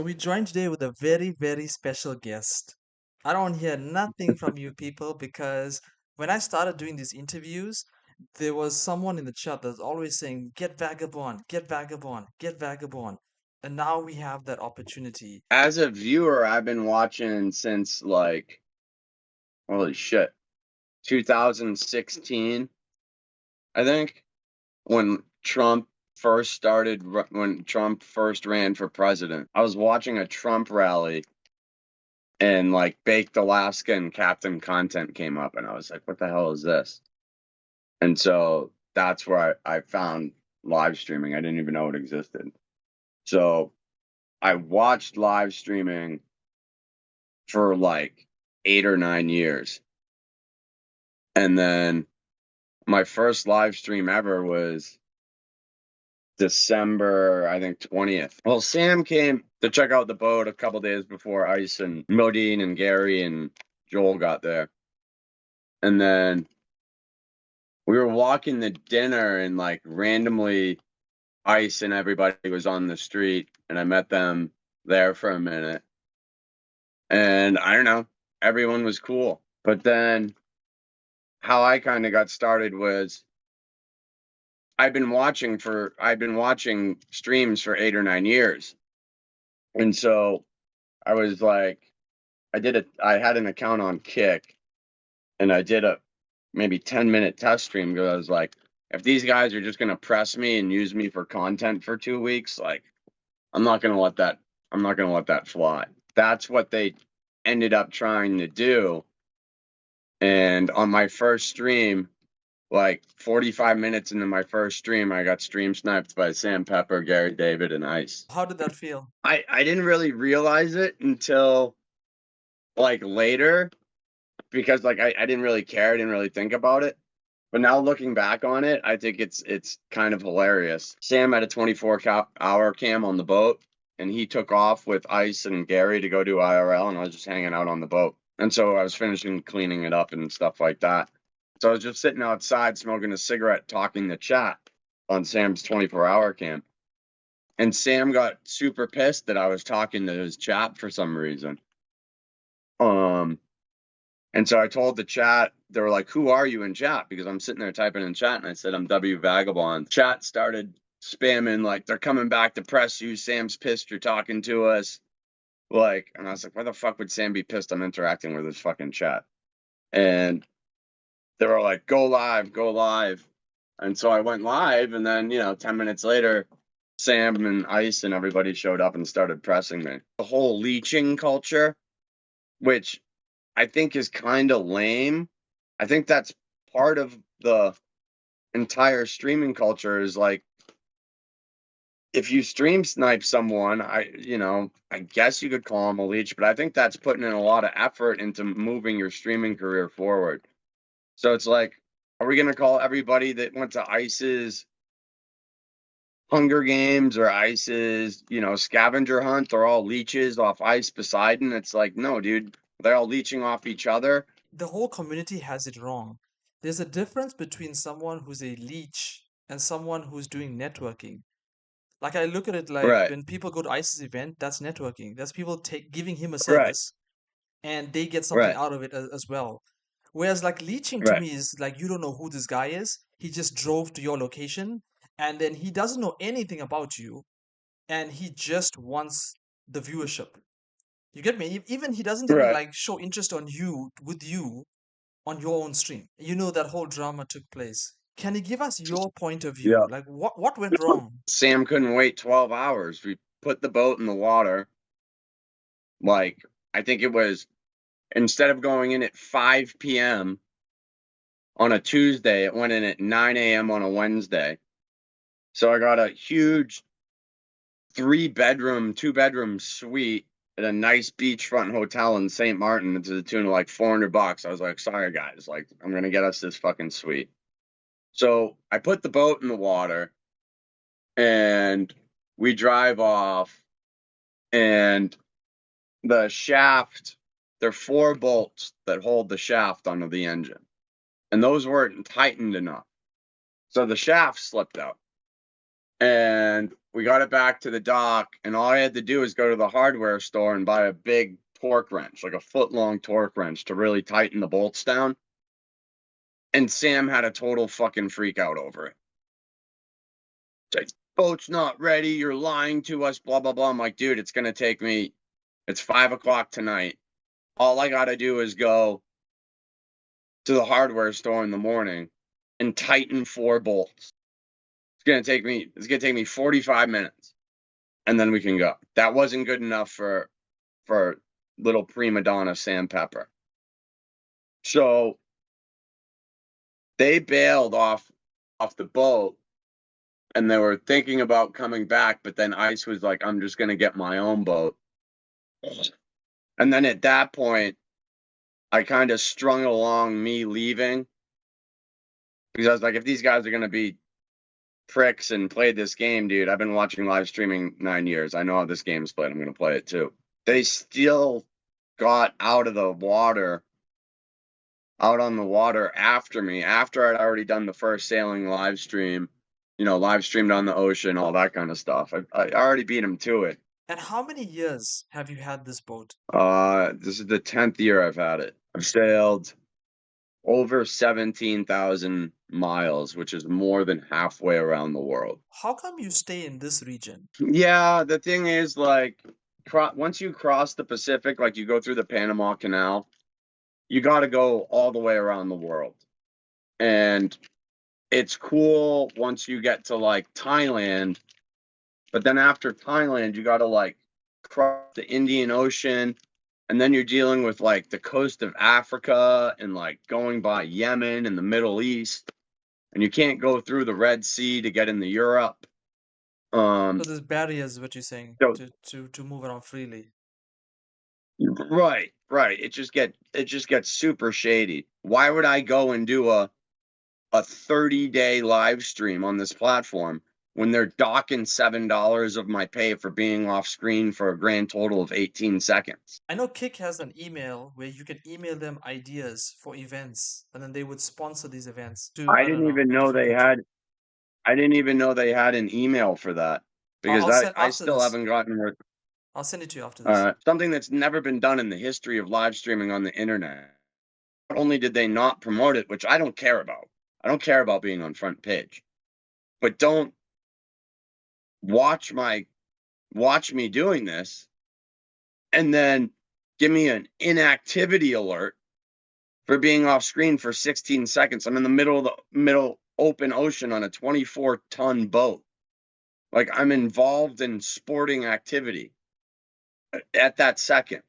We joined today with a very, very special guest. I don't hear nothing from you people because when I started doing these interviews, there was someone in the chat that's always saying, get Vagabond, get Vagabond, get Vagabond. And now we have that opportunity. As a viewer, I've been watching since like, holy shit, 2016, I think, when when Trump first ran for president. I was watching a Trump rally and like Baked Alaska and Captain Content came up and I was like, what the hell is this? And so that's where I found live streaming. I didn't even know it existed. So I watched live streaming for like 8 or 9 years. And then my first live stream ever was December, I think 20th. Well, Sam came to check out the boat a couple days before Ice and Modine and Gary and Joel got there. And then we were walking to dinner and like randomly Ice and everybody was on the street and I met them there for a minute. And I don't know, everyone was cool. But then how I kind of got started was I've been watching streams for 8 or 9 years. And so I was like, I had an account on Kick and I did a maybe 10-minute test stream because I was like, if these guys are just going to press me and use me for content for 2 weeks, like I'm not going to let that fly. That's what they ended up trying to do. And on my first stream, like 45 minutes into my first stream, I got stream sniped by Sam Pepper, Gary David, and Ice. How did that feel? I didn't really realize it until like later because like I didn't really care, I didn't really think about it. But now looking back on it, I think it's kind of hilarious. Sam had a 24-hour cam on the boat and he took off with Ice and Gary to go do IRL and I was just hanging out on the boat. And so I was finishing cleaning it up and stuff like that. So I was just sitting outside smoking a cigarette talking to chat on Sam's 24-hour cam. And Sam got super pissed that I was talking to his chat for some reason. And so I told the chat, they were like, who are you in chat? Because I'm sitting there typing in chat and I said, I'm W Vagabond. Chat started spamming, like, they're coming back to press you. Sam's pissed you're talking to us. Like, and I was like, why the fuck would Sam be pissed I'm interacting with his fucking chat? And they were like, go live, go live. And so I went live and then, 10 minutes later, Sam and Ice and everybody showed up and started pressing me. The whole leeching culture, which I think is kind of lame. I think that's part of the entire streaming culture is like, if you stream snipe someone, I guess you could call them a leech, but I think that's putting in a lot of effort into moving your streaming career forward. So it's like, are we going to call everybody that went to Ice's Hunger Games or Ice's, scavenger hunt, they're all leeches off Ice Poseidon? It's like, no, dude, they're all leeching off each other. The whole community has it wrong. There's a difference between someone who's a leech and someone who's doing networking. Like I look at it like Right, when people go to ISIS event, that's networking. That's people giving him a right, service and they get something right, out of it as well. Whereas like leeching to right, me is like you don't know who this guy is. He just drove to your location and then he doesn't know anything about you and he just wants the viewership. You get me? Even he doesn't even right. like show interest on you with you on your own stream. You know that whole drama took place. Can you give us your point of view? Yeah. Like what went wrong? Sam couldn't wait 12 hours. We put the boat in the water. Like, I think it was instead of going in at 5 p.m. on a Tuesday, it went in at 9 a.m. on a Wednesday. So I got a huge 3-bedroom, 2-bedroom suite at a nice beachfront hotel in St. Martin to the tune of like $400. I was like, sorry guys, like I'm gonna get us this fucking suite. So I put the boat in the water and we drive off and the shaft, there are 4 bolts that hold the shaft onto the engine. And those weren't tightened enough. So the shaft slipped out. And we got it back to the dock, and all I had to do was go to the hardware store and buy a big torque wrench, like a foot-long torque wrench, to really tighten the bolts down. And Sam had a total fucking freak out over it. It's like, boat's not ready, you're lying to us, blah, blah, blah. I'm like, dude, it's gonna take me, it's 5 o'clock tonight. All I gotta do is go to the hardware store in the morning and tighten 4 bolts. It's gonna take me 45 minutes, and then we can go. That wasn't good enough for little prima donna Sam Pepper. So they bailed off the boat, and they were thinking about coming back, but then Ice was like, I'm just gonna get my own boat. And then at that point, I kind of strung along me leaving, because I was like, if these guys are gonna be pricks and play this game, dude, I've been watching live streaming 9 years. I know how this game's played. I'm gonna play it too. They still got out of the water, out on the water after me, after I'd already done the first sailing live stream, live streamed on the ocean, all that kind of stuff. I already beat them to it. And how many years have you had this boat? This is the 10th year I've had it. I've sailed over 17,000 miles, which is more than halfway around the world. How come you stay in this region? Yeah, the thing is, like, once you cross the Pacific, like you go through the Panama Canal, you got to go all the way around the world. And it's cool once you get to like Thailand, but then after Thailand, you got to like cross the Indian Ocean, and then you're dealing with like the coast of Africa and like going by Yemen and the Middle East, and you can't go through the Red Sea to get into Europe. So there's barriers, what you're saying, So to move around freely. right. It just gets super shady. Why would I go and do a 30-day live stream on this platform when they're docking $7 of my pay for being off screen for a grand total of 18 seconds? I know Kick has an email where you can email them ideas for events, and then they would sponsor these events to, I I don't didn't know, even a know different they country. had I didn't even know they had an email for that, because I'll send I after still this. haven't gotten I'll send it to you after this. something that's never been done in the history of live streaming on the internet. Not only did they not promote it, which I don't care about. I don't care about being on front page. But don't watch my watch me doing this and then give me an inactivity alert for being off screen for 16 seconds. I'm in the middle of the middle open ocean on a 24-ton boat. Like, I'm involved in sporting activity at that second.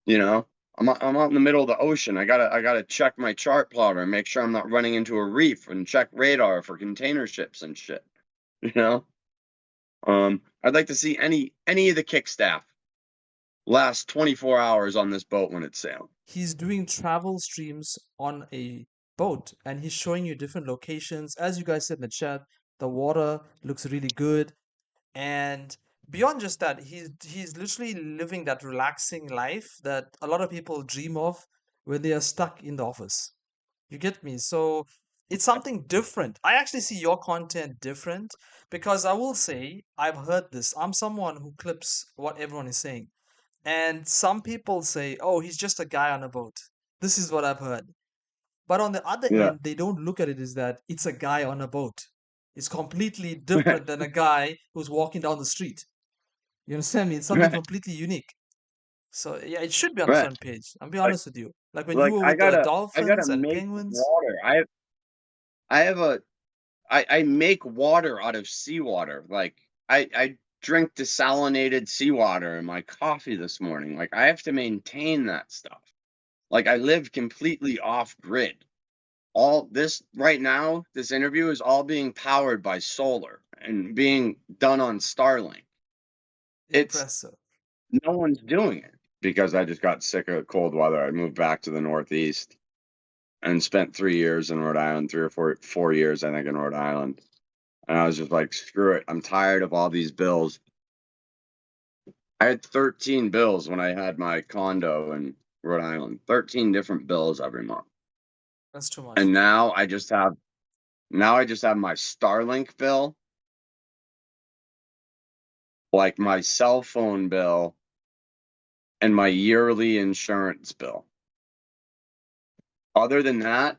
You know, I'm out in the middle of the ocean. I gotta check my chart plotter and make sure I'm not running into a reef, and check radar for container ships and shit. You know, I'd like to see any of the kick staff last 24 hours on this boat when it's sailing. He's doing travel streams on a boat, and he's showing you different locations. As you guys said in the chat, the water looks really good. And beyond just that, he's literally living that relaxing life that a lot of people dream of when they are stuck in the office. You get me? So it's something different. I actually see your content different because I will say I've heard this. I'm someone who clips what everyone is saying. And some people say, oh, he's just a guy on a boat. This is what I've heard. But on the other Yeah. end, they don't look at it as that it's a guy on a boat. It's completely different than a guy who's walking down the street. You understand me? It's something Right. completely unique. So yeah, it should be on the Right. front page. I'll be Like honest with you. Like when you like were I with the gotta I gotta dolphins and make penguins. water. I have a I make water out of seawater. Like, I drink desalinated seawater in my coffee this morning. Like, I have to maintain that stuff. Like, I live completely off grid. All this right now, this interview is all being powered by solar and being done on Starlink. It's Impressive. No one's doing it, because I just got sick of cold weather. I moved back to the Northeast and spent 3 years in Rhode Island, 3 or 4 years, I think, in Rhode Island. And I was just like, screw it. I'm tired of all these bills. I had 13 bills when I had my condo in Rhode Island, 13 different bills every month. That's too much. And now I just have my Starlink bill, like my cell phone bill and my yearly insurance bill. Other than that,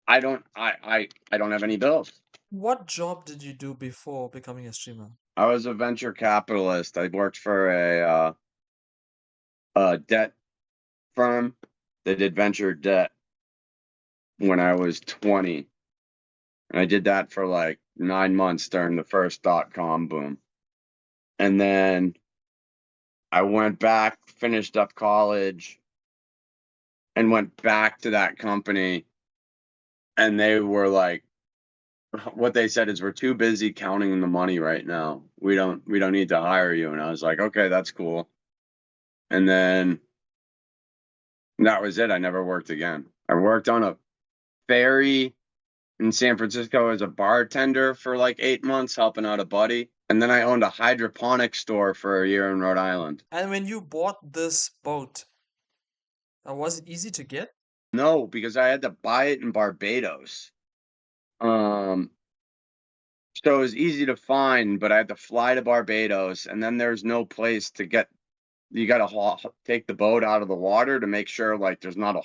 I don't have any bills. What job did you do before becoming a streamer? I was a venture capitalist. I worked for a debt firm that did venture debt when I was 20. And I did that for like 9 months during the first .com boom. And then I went back, finished up college, and went back to that company. And they were like, what they said is, we're too busy counting the money right now. We don't need to hire you. And I was like, okay, that's cool. And then that was it. I never worked again. I worked on a ferry in San Francisco as a bartender for like 8 months, helping out a buddy. And then I owned a hydroponic store for a year in Rhode Island. And when you bought this boat, was it easy to get? No, because I had to buy it in Barbados. Um, so it was easy to find, but I had to fly to Barbados, and then there's no place to get. You got to take the boat out of the water to make sure like there's not a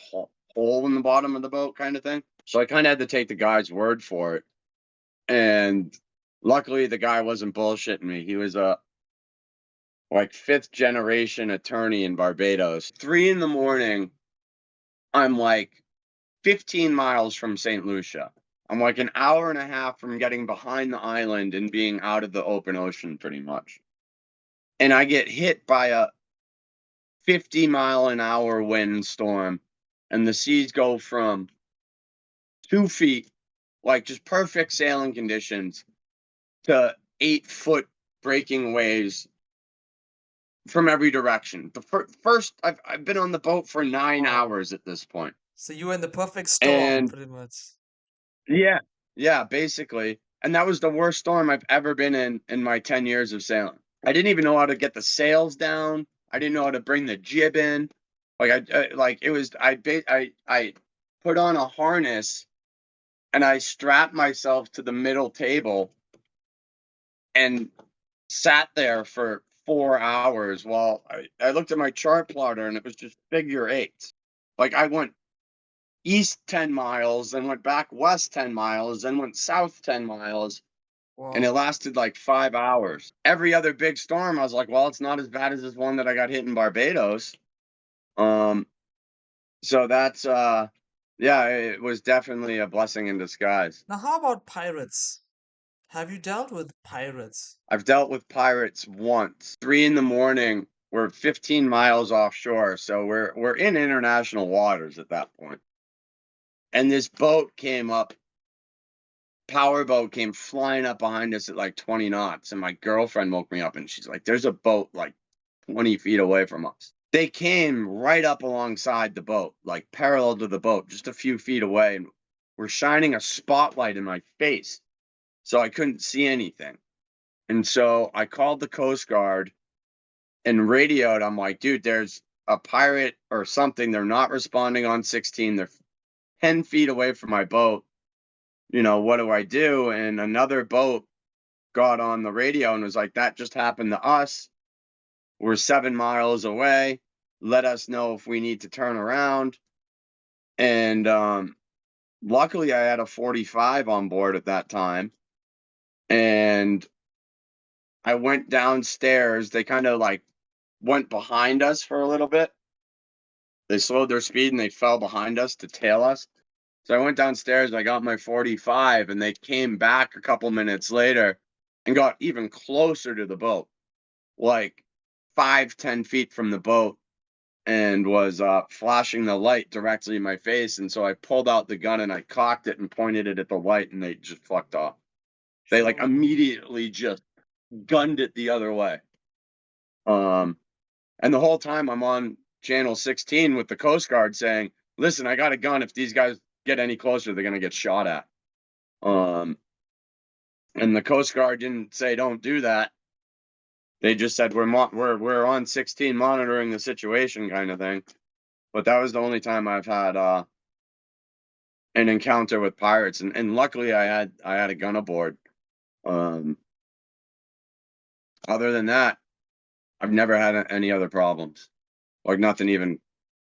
hole in the bottom of the boat, kind of thing. So I kind of had to take the guy's word for it. And luckily, the guy wasn't bullshitting me. He was a like fifth generation attorney in Barbados. 3 in the morning, I'm like 15 miles from St. Lucia. I'm like an hour and a half from getting behind the island and being out of the open ocean pretty much. And I get hit by a 50-mile-an-hour windstorm, and the seas go from 2 feet, like just perfect sailing conditions, to 8-foot breaking waves from every direction. The first, I've been on the boat for 9 hours at this point. So you were in the perfect storm, And pretty much. yeah, yeah, basically. And that was the worst storm I've ever been in my 10 years of sailing. I didn't even know how to get the sails down. I didn't know how to bring the jib in. Like like it was I put on a harness and I strapped myself to the middle table and sat there for 4 hours while I looked at my chart plotter and it was just figure eights. Like I went east 10 miles, then went back west 10 miles, then went south 10 miles, and it Wow. lasted like 5 hours. Every other big storm, I was like, well, it's not as bad as this one that I got hit in Barbados. So that's yeah, it was definitely a blessing in disguise. Now, how about pirates? Have you dealt with pirates? I've dealt with pirates once. 3 in the morning, we're 15 miles offshore, so we're in international waters at that point. And this boat came up, powerboat came flying up behind us at like 20 knots, and my girlfriend woke me up and she's like, there's a boat like 20 feet away from us. They came right up alongside the boat, like parallel to the boat, just a few feet away, and were shining a spotlight in my face, so I couldn't see anything. And so I called the Coast Guard and radioed. I'm like, dude, there's a pirate or something. They're not responding on 16. They're 10 feet away from my boat. You know, what do I do? And another boat got on the radio and was like, that just happened to us. We're 7 miles away. Let us know if we need to turn around. And luckily, I had a 45 on board at that time. And I went downstairs. They kind of like went behind us for a little bit. They slowed their speed and they fell behind us to tail us. So I went downstairs, I got my 45, and they came back a couple minutes later and got even closer to the boat, like 5-10 feet from the boat, and was flashing the light directly in my face. And so I pulled out the gun and I cocked it and pointed it at the light, and they just fucked off. They like So, immediately just gunned it the other way. And the whole time I'm on channel 16 with the Coast Guard saying, listen, I got a gun. If these guys get any closer, they're going to get shot at. And the Coast Guard didn't say, don't do that. They just said, we're on 16 monitoring the situation kind of thing. But that was the only time I've had an encounter with pirates. And luckily I had a gun aboard. Other than that, I've never had any other problems. Like nothing even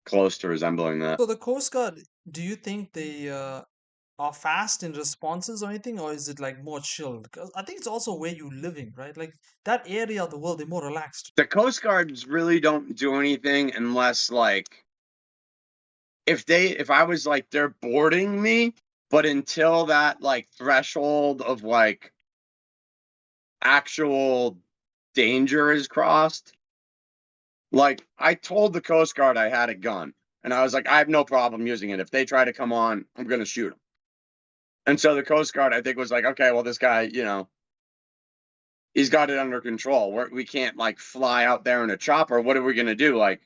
close to resembling that. So the Coast Guard, do you think they are fast in responses or anything, or is it like more chilled? Because I think it's also where you're living, right? Like that area of the world, they're more relaxed. The Coast Guards really don't do anything unless like if I was like they're boarding me, but until that like threshold of like actual danger is crossed, like I told the Coast Guard I had a gun, and I was like, I have no problem using it. If they try to come on, I'm gonna shoot them. And so the Coast Guard, I think, was like, okay, well, this guy, he's got it under control. We can't like fly out there in a chopper. What are we gonna do? Like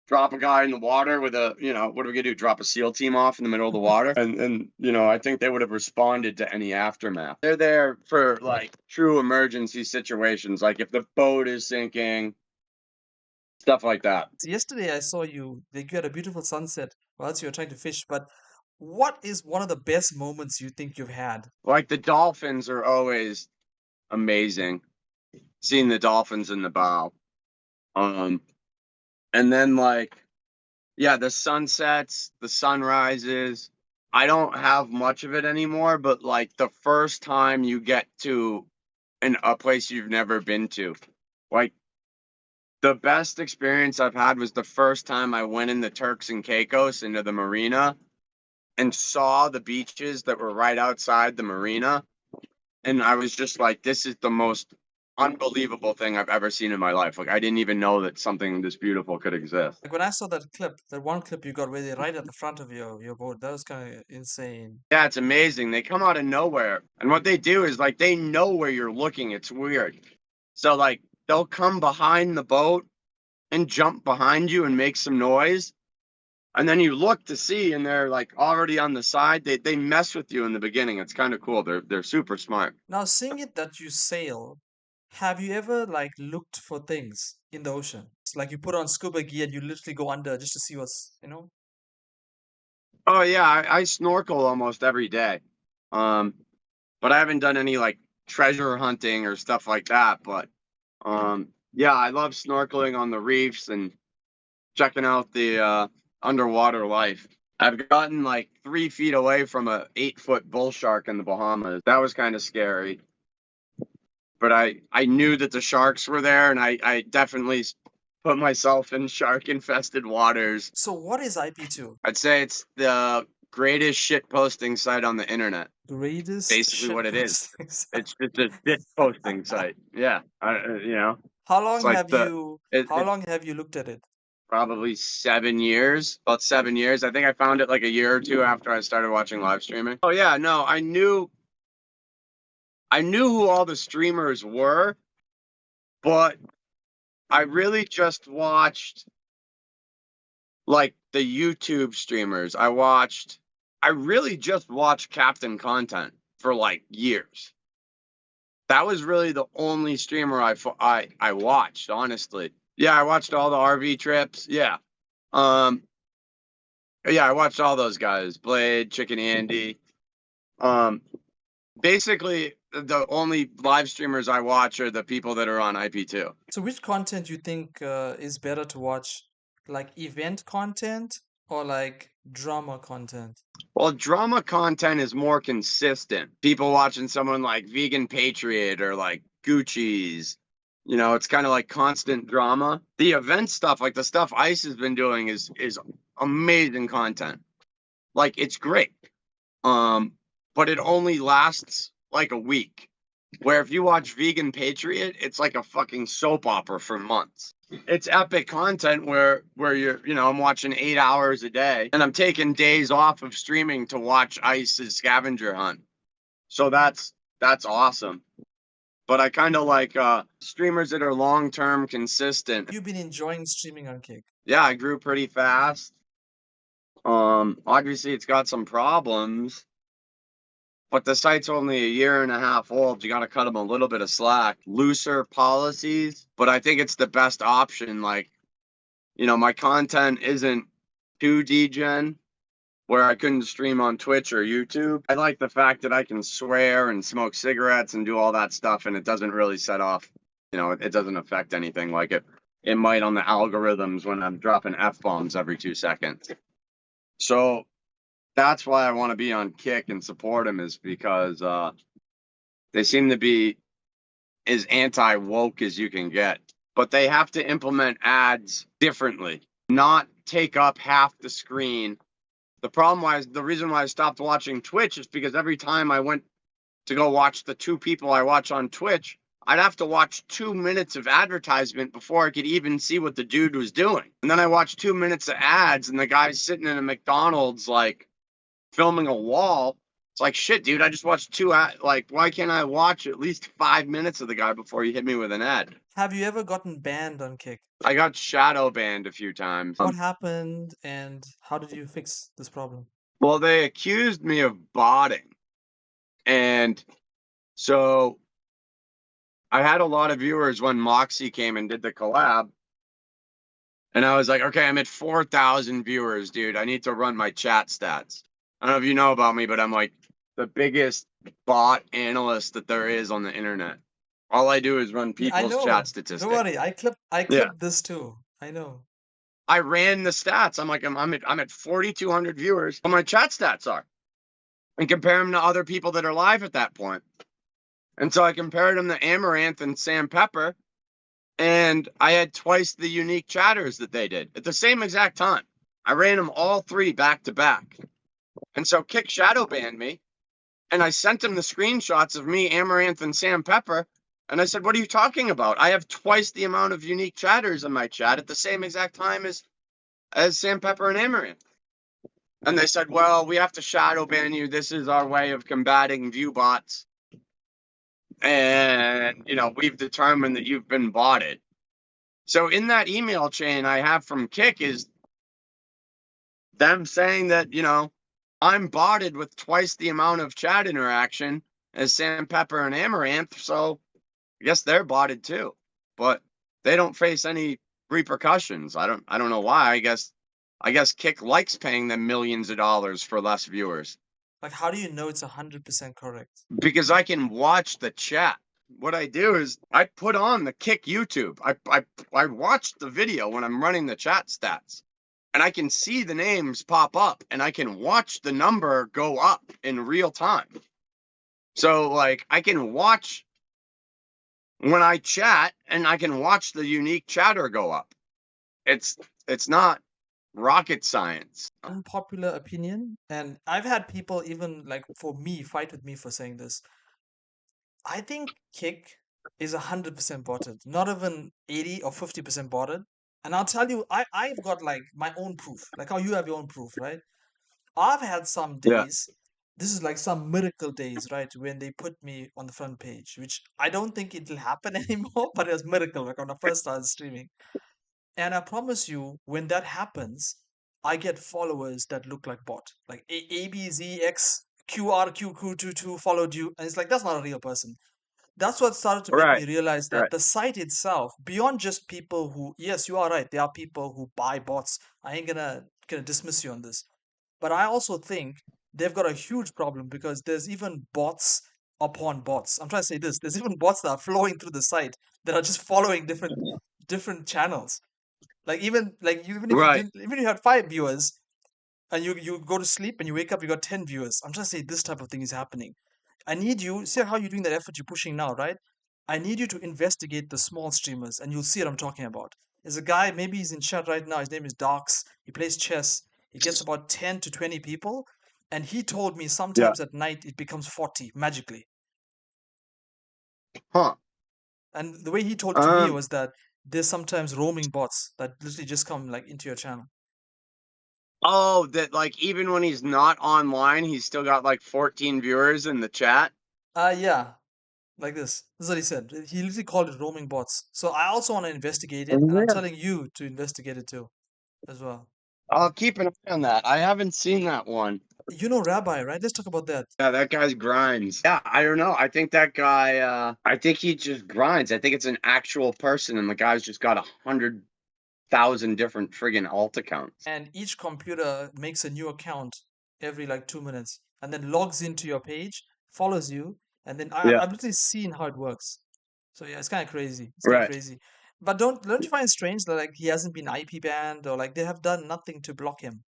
drop a guy in the water with a, what are we gonna do? Drop a SEAL team off in the middle of the water? And I think they would have responded to any aftermath. They're there for like true emergency situations, like if the boat is sinking, stuff like that. So yesterday I saw you had a beautiful sunset whilst you were trying to fish, but what is one of the best moments you think you've had? Like the dolphins are always amazing. Seeing the dolphins in the bow. Um, and then like, yeah, the sunsets, the sunrises. I don't have much of it anymore, but like the first time you get to a place you've never been to, like the best experience I've had was the first time I went in the Turks and Caicos into the marina and saw the beaches that were right outside the marina. And I was just like, this is the most unbelievable thing I've ever seen in my life. Like, I didn't even know that something this beautiful could exist. Like when I saw that one clip you got where they're right at the front of your boat, that was kind of insane. Yeah, it's amazing. They come out of nowhere. And what they do is like they know where you're looking. It's weird. So like they'll come behind the boat and jump behind you and make some noise. And then you look to see and they're like already on the side. They mess with you in the beginning. It's kind of cool. They're super smart. Now, seeing it that you sail, have you ever like looked for things in the ocean? It's like you put on scuba gear and you literally go under just to see what's. Oh yeah, I snorkel almost every day. Um, but I haven't done any like treasure hunting or stuff like that. But yeah, I love snorkeling on the reefs and checking out the underwater life. I've gotten like 3 feet away from a 8-foot bull shark in the Bahamas. That was kind of scary. But I knew that the sharks were there, and I definitely put myself in shark infested waters. So what is IP2? I'd say it's the greatest shit posting site on the internet. Greatest Basically, what shit it is. postings. It's just a shit posting site. Yeah, How it's long like have you how long have you looked at it? probably 7 years, about 7 years. I think I found it like a year or two after I started watching live streaming. Oh yeah, no, I knew who all the streamers were, but I really just watched like the YouTube streamers. I really just watched Captain content for like years. That was really the only streamer I watched, honestly. Yeah, I watched all the RV trips. Yeah. Um yeah, I watched all those guys. Blade, Chicken Andy. Um Basically the only live streamers I watch are the people that are on IP2. So which content you think is better to watch? Like event content or like drama content? Well, drama content is more consistent. People watching someone like Vegan Patriot or like Gucci's, it's kind of like constant drama. The event stuff, like the stuff Ice has been doing is amazing content. Like it's great. But it only lasts like a week. Where if you watch Vegan Patriot, it's like a fucking soap opera for months. It's epic content where I'm watching 8 hours a day and I'm taking days off of streaming to watch Ice's scavenger hunt. So that's awesome. But I kind of like streamers that are long term consistent. You've been enjoying streaming on Kick. Yeah, I grew pretty fast. Obviously it's got some problems, but the site's only a year and a half old. You got to cut them a little bit of slack. Looser policies, but I think it's the best option. Like, my content isn't too degen where I couldn't stream on Twitch or YouTube. I like the fact that I can swear and smoke cigarettes and do all that stuff, and it doesn't really set off it doesn't affect anything like it might on the algorithms when I'm dropping F-bombs every 2 seconds. So that's why I want to be on Kick and support them, is because they seem to be as anti-woke as you can get. But they have to implement ads differently, not take up half the screen. The reason why I stopped watching Twitch is because every time I went to go watch the two people I watch on Twitch, I'd have to watch 2 minutes of advertisement before I could even see what the dude was doing. And then I watched 2 minutes of ads, and the guy's sitting in a McDonald's, like, filming a wall. It's like, shit, dude, I just watched why can't I watch at least 5 minutes of the guy before you hit me with an ad? Have you ever gotten banned on Kick? I got shadow banned a few times. What happened and how did you fix this problem? Well, they accused me of botting. And so I had a lot of viewers when Moxy came and did the collab. And I was like, okay, I'm at 4,000 viewers, dude. I need to run my chat stats. I don't know if you know about me, but I'm like the biggest bot analyst that there is on the internet. All I do is run Yeah, I people's chat know. statistics. Don't worry. I Yeah. clipped this too. I know. I ran the stats. I'm at 4,200 viewers. What my chat stats are, and compare them to other people that are live at that point. And so I compared them to Amaranth and Sam Pepper, and I had twice the unique chatters that they did at the same exact time. I ran them all three back to back. And so Kick shadow banned me, and I sent him the screenshots of me, Amaranth, and Sam Pepper. And I said, what are you talking about? I have twice the amount of unique chatters in my chat at the same exact time as Sam Pepper and Amaranth. And they said, well, we have to shadow ban you. This is our way of combating view bots. And, we've determined that you've been botted. So in that email chain I have from Kick is them saying that, I'm botted with twice the amount of chat interaction as Sam Pepper and Amaranth. So I guess they're botted too, but they don't face any repercussions. I don't know why. I guess Kick likes paying them millions of dollars for less viewers. Like, how do you know it's 100% correct? Because I can watch the chat. What I do is I put on the Kick YouTube. I watch the video when I'm running the chat stats, and I can see the names pop up, and I can watch the number go up in real time. So, like, I can watch when I chat, and I can watch the unique chatter go up. It's not rocket science. Unpopular opinion, and I've had people even like for me fight with me for saying this. I think Kick is 100% botted, not even 80 or 50% botted. And I'll tell you, I've got like my own proof, like how you have your own proof, right? I've had some Yeah. days, this is like some miracle days, right? When they put me on the front page, which I don't think it'll happen anymore, but it was miracle, like when I first started streaming. And I promise you, when that happens, I get followers that look like bot. Like ABZXQRQQ22 followed you. And it's like, that's not a real person. That's what started to make Right. me realize that Right. the site itself, beyond just people who, yes, you are right, there are people who buy bots. I ain't gonna dismiss you on this. But I also think they've got a huge problem because there's even bots upon bots. I'm trying to say this. There's even bots that are flowing through the site that are just following different channels. Like even if you Right. didn't, even if you had 5 viewers and you go to sleep and you wake up, you got 10 viewers. I'm trying to say this type of thing is happening. I need you. See how you're doing that effort you're pushing now, right? I need you to investigate the small streamers, and you'll see what I'm talking about. There's a guy, maybe he's in chat right now. His name is Darks. He plays chess. He gets about 10 to 20 people, and he told me Yeah. sometimes at night it becomes 40 magically. Huh. And the way he told it to me Um. was that there's sometimes roaming bots that literally just come like into your channel. Oh, that, like, even when he's not online, he's still got like 14 viewers in the chat. Yeah, like this. This is what he said. He literally called it roaming bots. So I also want to investigate it, and I'm Yeah. telling you to investigate it too, as well. I'll keep an eye on that. I haven't seen that one. You know Rabbi, right? Let's talk about that. Yeah, that guy's grinds. Yeah, I don't know. I think that guy, I think he just grinds. I think it's an actual person, and the guy's just got 100,000 different friggin' alt accounts. And each computer makes a new account every like 2 minutes, and then logs into your page, follows you, and then Yeah. I've literally seen how it works. So yeah, it's kind of crazy. It's kind of Right. crazy. But don't you find it strange that like he hasn't been IP banned or like they have done nothing to block him?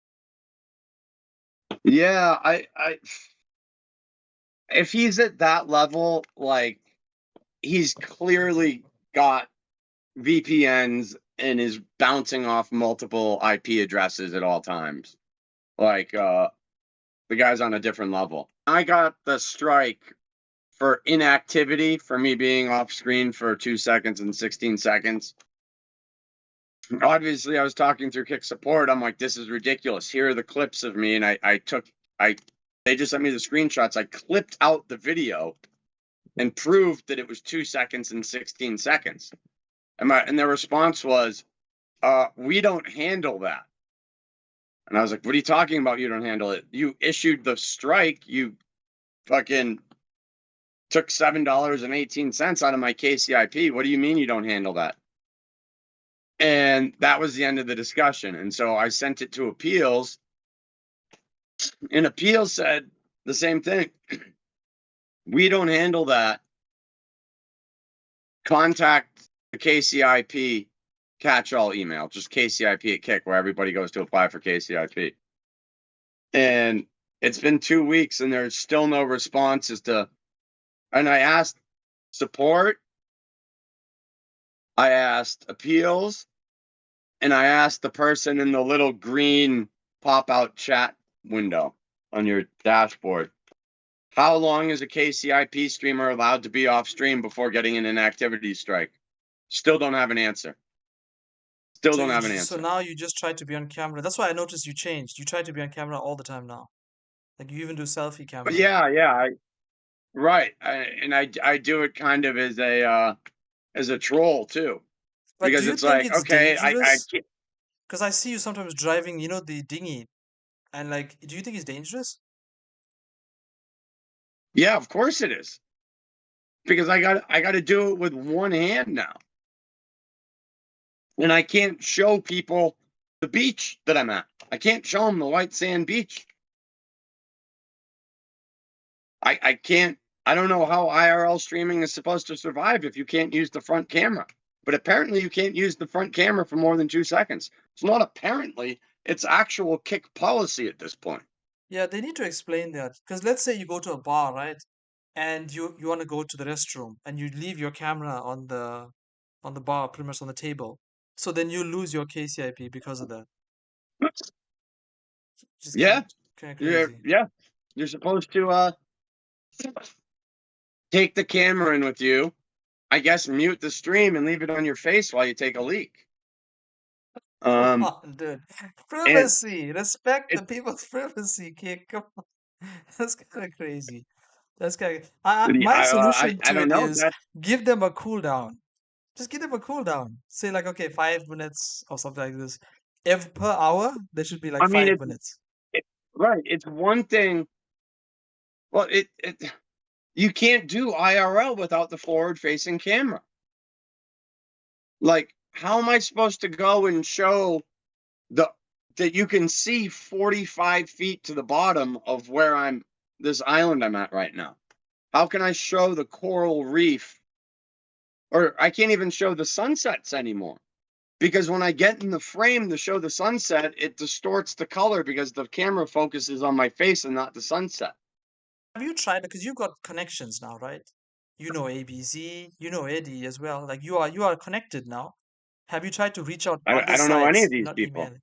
Yeah, if he's at that level, like he's clearly got VPNs and is bouncing off multiple IP addresses at all times. Like the guy's on a different level. I got the strike for inactivity for me being off screen for 2 seconds and 16 seconds. Obviously, I was talking through Kick support. I'm like, this is ridiculous. Here are the clips of me, and they just sent me the screenshots. I clipped out the video and proved that it was 2 seconds and 16 seconds. And their response was, we don't handle that. And I was like, what are you talking about? You don't handle it. You issued the strike. You fucking took $7.18 out of my KCIP. What do you mean you don't handle that? And that was the end of the discussion. And so I sent it to appeals, and appeals said the same thing. We don't handle that. Contact the KCIP catch-all email, just KCIP at Kick, where everybody goes to apply for KCIP. And it's been 2 weeks, and there's still no response as to. And I asked support, I asked appeals, and I asked the person in the little green pop-out chat window on your dashboard, how long is a KCIP streamer allowed to be off stream before getting an inactivity strike? Still don't have an answer. Still don't have an So answer. now you just try to be on camera. That's why I noticed you changed. You try to be on camera all the time now. Like you even do selfie But camera. yeah, right. I do it kind of as a troll too, But do because you it's think like, it's okay, I dangerous? can't, Because I see you sometimes driving, the dinghy, and like, do you think it's dangerous? yeah, of course it is, because I got to do it with one hand now, and I can't show people the beach that I'm at. I can't show them the white sand beach. I can't. I don't know how IRL streaming is supposed to survive if you can't use the front camera. But apparently, you can't use the front camera for more than 2 seconds. It's not apparently; it's actual Kick policy at this point. Yeah, they need to explain that. Because let's say you go to a bar, right? And you want to go to the restroom, and you leave your camera on the bar, pretty much on the table. So then you lose your KCIP because of that. Which is Yeah, kind of crazy. yeah. You're supposed to take the camera in with you. I guess mute the stream and leave it on your face while you take a leak. Come Um, on, dude. and Privacy. Respect it, the people's privacy, kid. Come on. That's kind of crazy. That's kind of my solution I to don't it know is that. give them a cooldown. Just give them a cooldown. Say like, okay, 5 minutes or something like this. If per hour, there should be like I mean, 5 minutes. it right. It's one thing. Well, it you can't do IRL without the forward-facing camera. Like, how am I supposed to go and show the that you can see 45 feet to the bottom of where this island I'm at right now? How can I show the coral reef? Or I can't even show the sunsets anymore. Because when I get in the frame to show the sunset, it distorts the color because the camera focuses on my face and not the sunset. Have you tried, because you've got connections now, right? You know ABZ, you know Eddie as well. Like you are connected now. Have you tried to reach out other I don't know any of sites, these not people. email?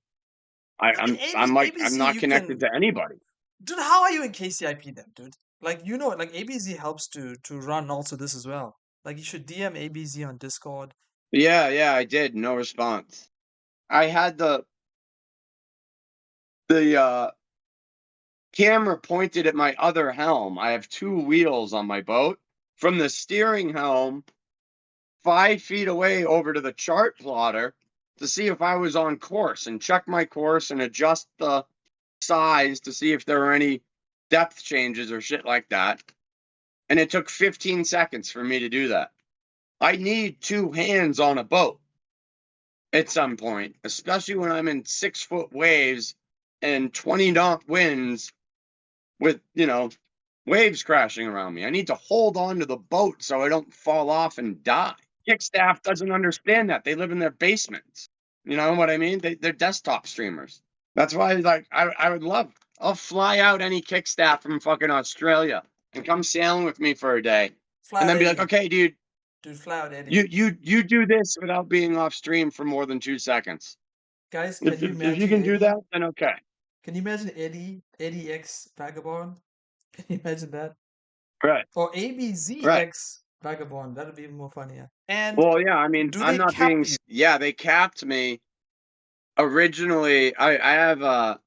I, I mean, I'm I'm like I'm ABC, not you connected can, to anybody. dude. How are you in KCIP then, dude? Like like ABZ helps to run also this as well. Like you should DM ABZ on Discord. Yeah, I did. No response. I had the camera pointed at my other helm. I have two wheels on my boat. From the steering helm, 5 feet away over to the chart plotter to see if I was on course and check my course and adjust the size to see if there were any depth changes or shit like that. And it took 15 seconds for me to do that. I need two hands on a boat at some point, especially when I'm in 6 foot waves and 20 knot winds with, waves crashing around me. I need to hold on to the boat so I don't fall off and die. Kick staff doesn't understand that. They live in their basements. You know what I mean? They're desktop streamers. That's why, like, I would love. I'll fly out any kick staff from fucking Australia and come sailing with me for a day, Fly and out then be like, Eddie. okay, dude, Dude, fly out Eddie. you do this without being off stream for more than 2 seconds. Guys, can If you if you imagine can do Eddie? that, then okay. Can you imagine Eddie X Vagabond? Can you imagine that? Right, Or ABZ right. X Vagabond. That'd be even more funnier. And Well, yeah. I mean, do I'm they not cap being. you? Yeah, they capped me originally. I have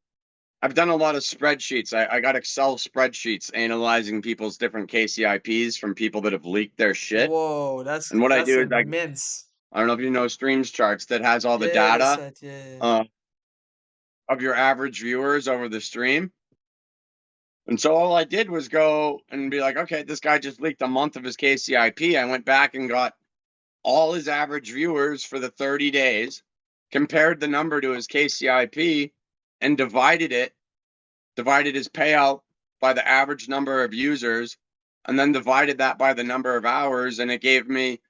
I've done a lot of spreadsheets. I got Excel spreadsheets analyzing people's different KCIPs from people that have leaked their shit. Whoa, And what I that's do is immense. I don't know if you know Streams Charts that has all the Yeah, that's data right. Yeah. uh, of your average viewers over the stream. And so all I did was go and be like, okay, this guy just leaked a month of his KCIP. I went back and got all his average viewers for the 30 days, compared the number to his KCIP, and divided his payout by the average number of users, and then divided that by the number of hours, and it gave me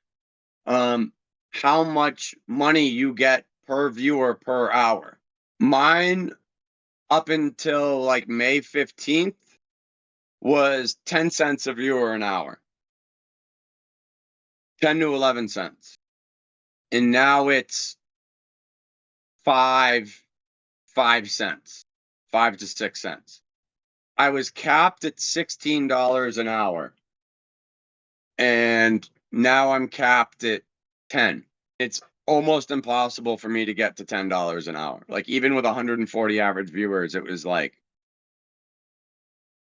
how much money you get per viewer per hour. Mine up until like May 15th was 10 cents a viewer an hour. 10 to 11 cents. And now it's 5 cents. 5 to 6 cents. I was capped at $16 an hour. And now I'm capped at 10. It's almost impossible for me to get to $10 an hour. Like, even with 140 average viewers, it was like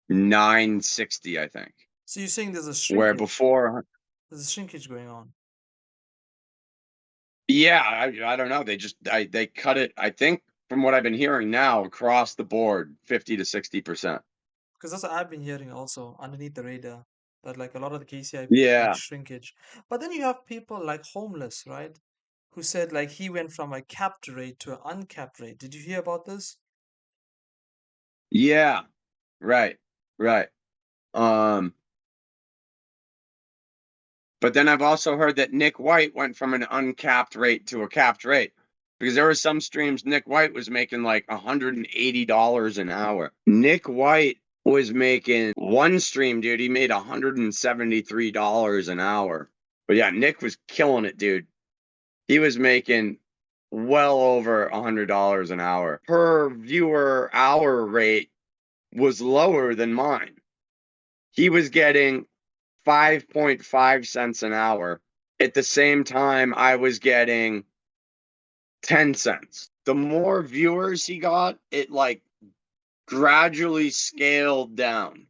960, I think. So you're saying Where before, there's a shrinkage going on. yeah, I don't know. They cut it, I think, from what I've been hearing now, across the board, 50 to 60%. Because that's what I've been hearing also underneath the radar. That like a lot of the KCIP is like Yeah. shrinkage. But then you have people like Homeless, right? Who said like he went from a capped rate to an uncapped rate. Did you hear about this? Yeah. Right. Right. Um, but then I've also heard that Nickwhite went from an uncapped rate to a capped rate, because there were some streams Nickwhite was making like $180 an hour. Nickwhite was making one stream, dude. He made $173 an hour. But yeah, Nick was killing it, dude. He was making well over $100 an hour. Per viewer hour rate was lower than mine. He was getting 5.5 cents an hour. At the same time, I was getting 10 cents. The more viewers he got, it like gradually scaled down.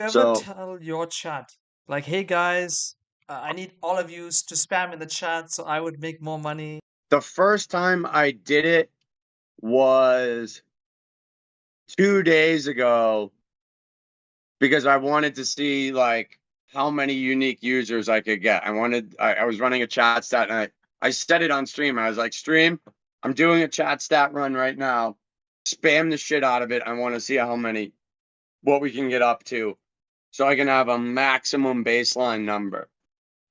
Ever So tell your chat like, hey guys, I need all of you to spam in the chat so I would make more money. the first time I did it was 2 days ago, because I wanted to see like how many unique users I could get. I was running a chat stat, and I said it on stream. I was like, stream, I'm doing a chat stat run right now. Spam the shit out of it. I want to see what we can get up to, so I can have a maximum baseline number.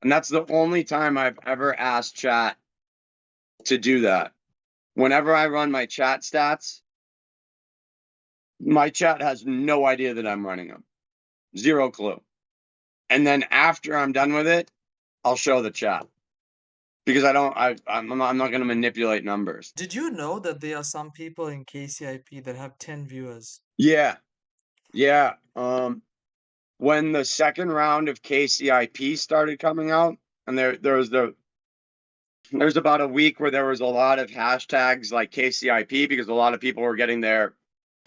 And that's the only time I've ever asked chat to do that. Whenever I run my chat stats, my chat has no idea that I'm running them. Zero clue. And then after I'm done with it, I'll show the chat, because I'm not going to manipulate numbers. Did you know that there are some people in KCIP that have 10 viewers? Yeah. Yeah. When the second round of KCIP started coming out, and there's about a week where there was a lot of hashtags like KCIP, because a lot of people were getting their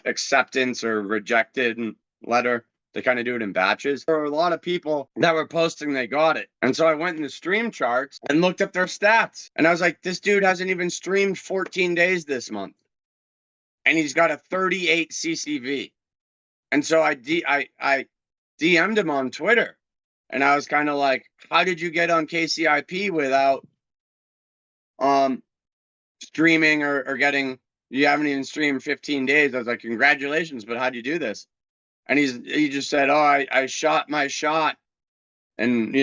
acceptance or rejected letter. They kind of do it in batches. There were a lot of people that were posting they got it. And so I went in the stream charts and looked up their stats. And I was like, this dude hasn't even streamed 14 days this month. And he's got a 38 CCV. And so I DM'd him on Twitter. And I was kind of like, how did you get on KCIP without streaming or getting, you haven't even streamed 15 days? I was like, congratulations, but how'd you do this? And he just said, "Oh, I shot my shot and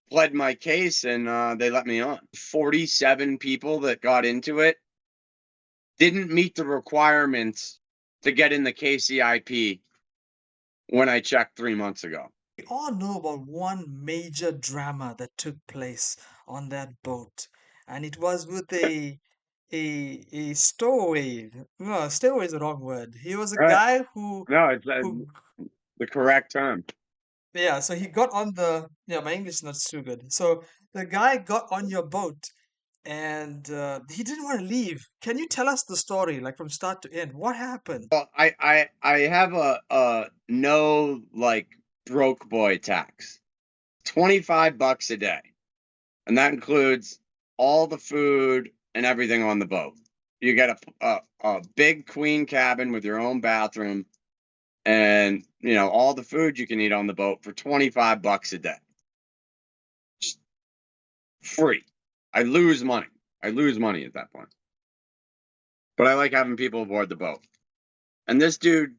pled my case, and they let me on." 47 people that got into it didn't meet the requirements to get in the KCIP when I checked 3 months ago. We all know about one major drama that took place on that boat, and it was with a stowaway. No, stowaway is the wrong word. He was a Right? guy who No, it's who the correct term. yeah, so he got on the yeah, my English is not too good. So the guy got on your boat and he didn't want to leave. Can you tell us the story, like from start to end? What happened? Well, I have a no like broke boy tax, $25 a day, and that includes all the food and everything on the boat. You get a big queen cabin with your own bathroom, and all the food you can eat on the boat for $25 a day. Just free. I lose money. I lose money at that point. But I like having people aboard the boat. And this dude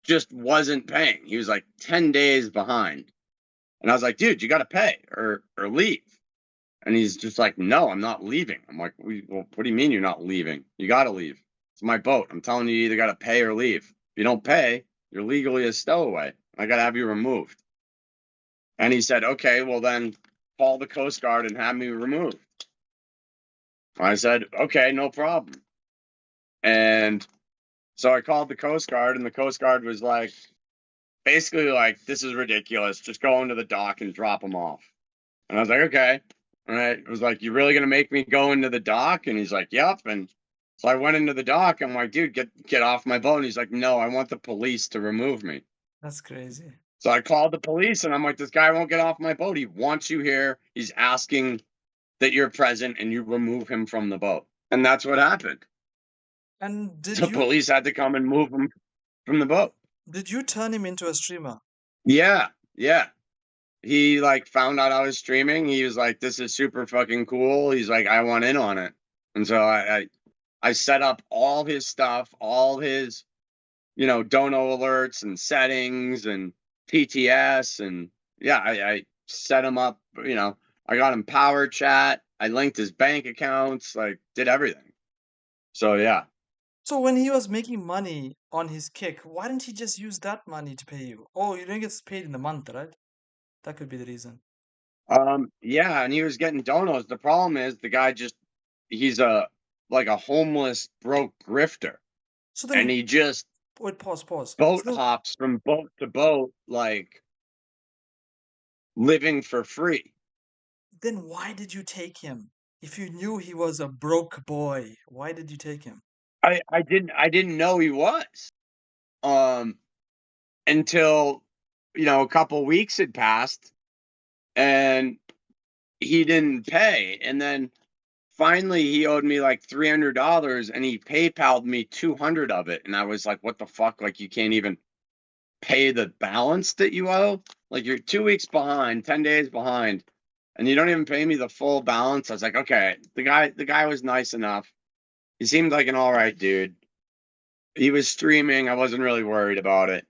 just wasn't paying. He was like 10 days behind. And I was like, dude, you got to pay or leave. And he's just like, no, I'm not leaving. I'm like, well, what do you mean you're not leaving? You got to leave. It's my boat. I'm telling you, you either got to pay or leave. If you don't pay, you're legally a stowaway. I got to have you removed. And he said, okay, well, then call the Coast Guard and have me removed. I said, okay, no problem. And so I called the Coast Guard, and the Coast Guard was like, basically like, this is ridiculous. Just go into the dock and drop them off. And I was like, okay. All right. I was like, you really gonna make me go into the dock? And he's like, yep. And so I went into the dock. I'm like, dude, get off my boat. And he's like, no, I want the police to remove me. That's crazy. So I called the police, and I'm like, this guy won't get off my boat. He wants you here. He's asking that you're present and you remove him from the boat. And that's what happened. And The police had to come and move him from the boat. did you turn him into a streamer? Yeah, yeah. He like found out I was streaming. He was like, "This is super fucking cool." He's like, "I want in on it," and so I set up all his stuff, all his dono alerts and settings and PTS, and yeah, I set him up. I got him power chat. I linked his bank accounts, like did everything. So yeah. So when he was making money on his kick, why didn't he just use that money to pay you? Oh, you don't get paid in the month, right? That could be the reason. Yeah, and he was getting donos. The problem is the guy he's a like a homeless broke grifter, So and then, he just wait, pause. boat So then, hops from boat to boat, like living for free. then why did you take him? If you knew he was a broke boy, why did you take him? I didn't know he was um until a couple weeks had passed, and he didn't pay, and then finally he owed me like $300, and he PayPal'd me 200 of it, and I was like, what the fuck, like you can't even pay the balance that you owe. Like you're 2 weeks behind, 10 days behind, and you don't even pay me the full balance. I was like, okay, the guy was nice enough. He seemed like an all right dude. He was streaming. I wasn't really worried about it.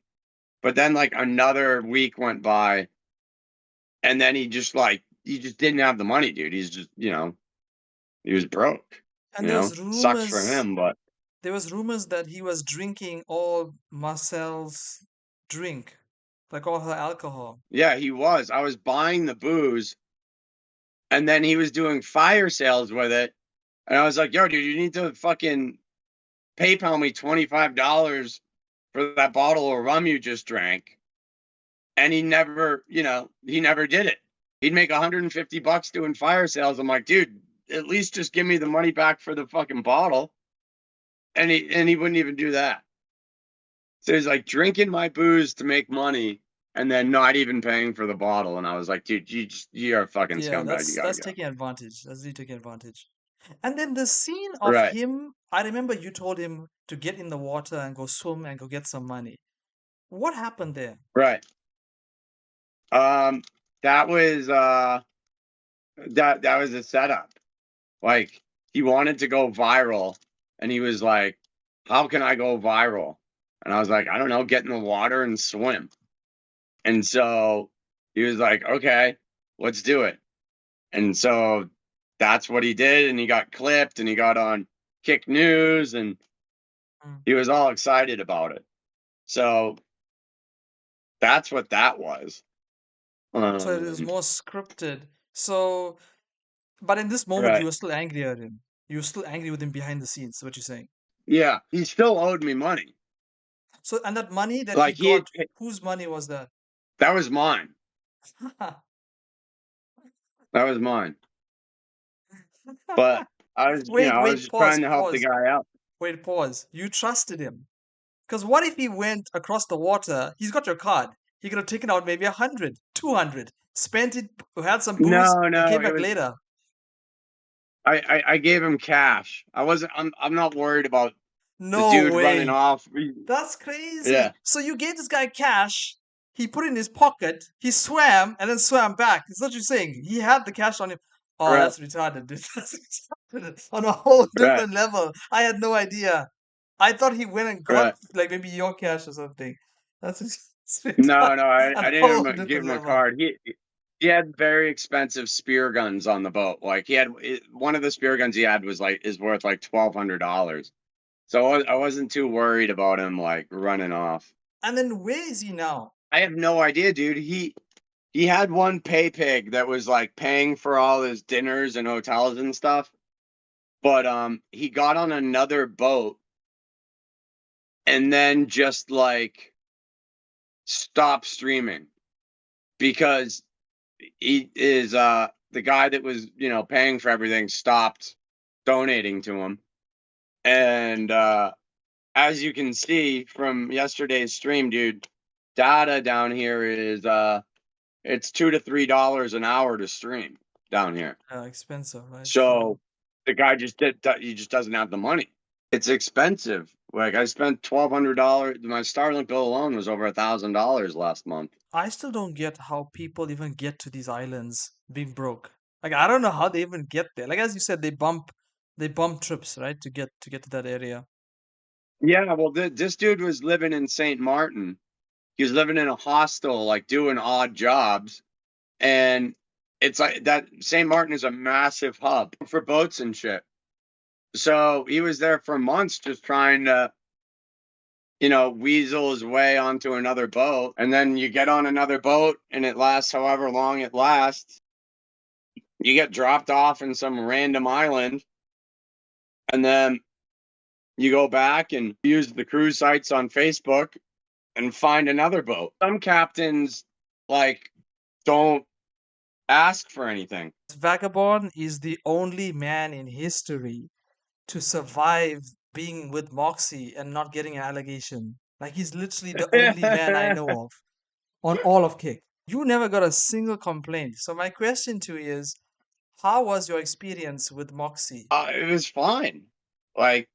But then like another week went by, and then he just didn't have the money, dude. He's just, he was broke. And there was Sucks for rumors, him, but that he was drinking all Marcel's drink, like all her alcohol. yeah, he was. I was buying the booze, and then he was doing fire sales with it. And I was like, yo, dude, you need to fucking PayPal me $25 for that bottle of rum you just drank. And he never did it. He'd make $150 doing fire sales. I'm like, dude, at least just give me the money back for the fucking bottle. And he wouldn't even do that. So he's like drinking my booze to make money and then not even paying for the bottle. And I was like, dude, you're a fucking Yeah, scumbag. You gotta that's go. taking advantage. That's really taking advantage. And then the scene of Right. him, I remember you told him to get in the water and go swim and go get some money. What happened there? Right. Um, that was that was a setup. Like he wanted to go viral, and he was like, "How can I go viral?" And I was like, I don't know, get in the water and swim. And so he was like, okay, let's do it. And so that's what he did. And he got clipped and he got on Kick News and Mm. he was all excited about it. So that's what that was. So it is more scripted. So, but in this moment, you Right. were still angry at him. You were still angry with him behind the scenes. What you're saying? Yeah. He still owed me money. So, and that money that he Like got, whose money was that? that was mine. That was mine. But I was, Wait, I was wait, just trying pause, to help the pause. guy out. Wait, pause. You trusted him. Because what if he went across the water? He's got your card. He could have taken out maybe 100, 200, spent it, had some booze, No, and no, came it back was later. I gave him cash. I'm not worried about the No dude running way. off. That's crazy. Yeah. So you gave this guy cash, he put it in his pocket, he swam, and then swam back. Is that what you're saying? He had the cash on him. Oh, Right. that's retarded, dude. That's retarded. On a whole Right. different level. I had no idea. I thought he went and got Right. like maybe your cash or something. That's it's retarded. No, no, On I a whole didn't give different him a level. card. He had very expensive spear guns on the boat. Like one of the spear guns he had was like is worth like $1,200. So I wasn't too worried about him like running off. And then where is he now? I have no idea, dude. He had one pay pig that was like paying for all his dinners and hotels and stuff. But he got on another boat and then just like stopped streaming because he is the guy that was, paying for everything stopped donating to him. And as you can see from yesterday's stream, dude, data down here is it's $2 to $3 an hour to stream down here. Expensive, right? True. So the guy he just doesn't have the money. It's expensive. Like I spent $1,200. My Starlink bill alone was over $1,000 last month. I still don't get how people even get to these islands being broke. Like I don't know how they even get there. Like as you said, they bump trips, right, to get to that area. Yeah, well, this dude was living in St. Martin. He was living in a hostel, like doing odd jobs, and it's like that. St. Martin is a massive hub for boats and shit. So he was there for months, just trying to weasel his way onto another boat. And then you get on another boat and it lasts however long it lasts. You get dropped off in some random island and then you go back and use the cruise sites on Facebook and find another boat. Some captains like don't ask for anything. Vagabond is the only man in history to survive being with Moxy and not getting an allegation. Like he's literally the only man I know of on all of Kick. You never got a single complaint. So my question to you is, how was your experience with Moxy? It was fine. Like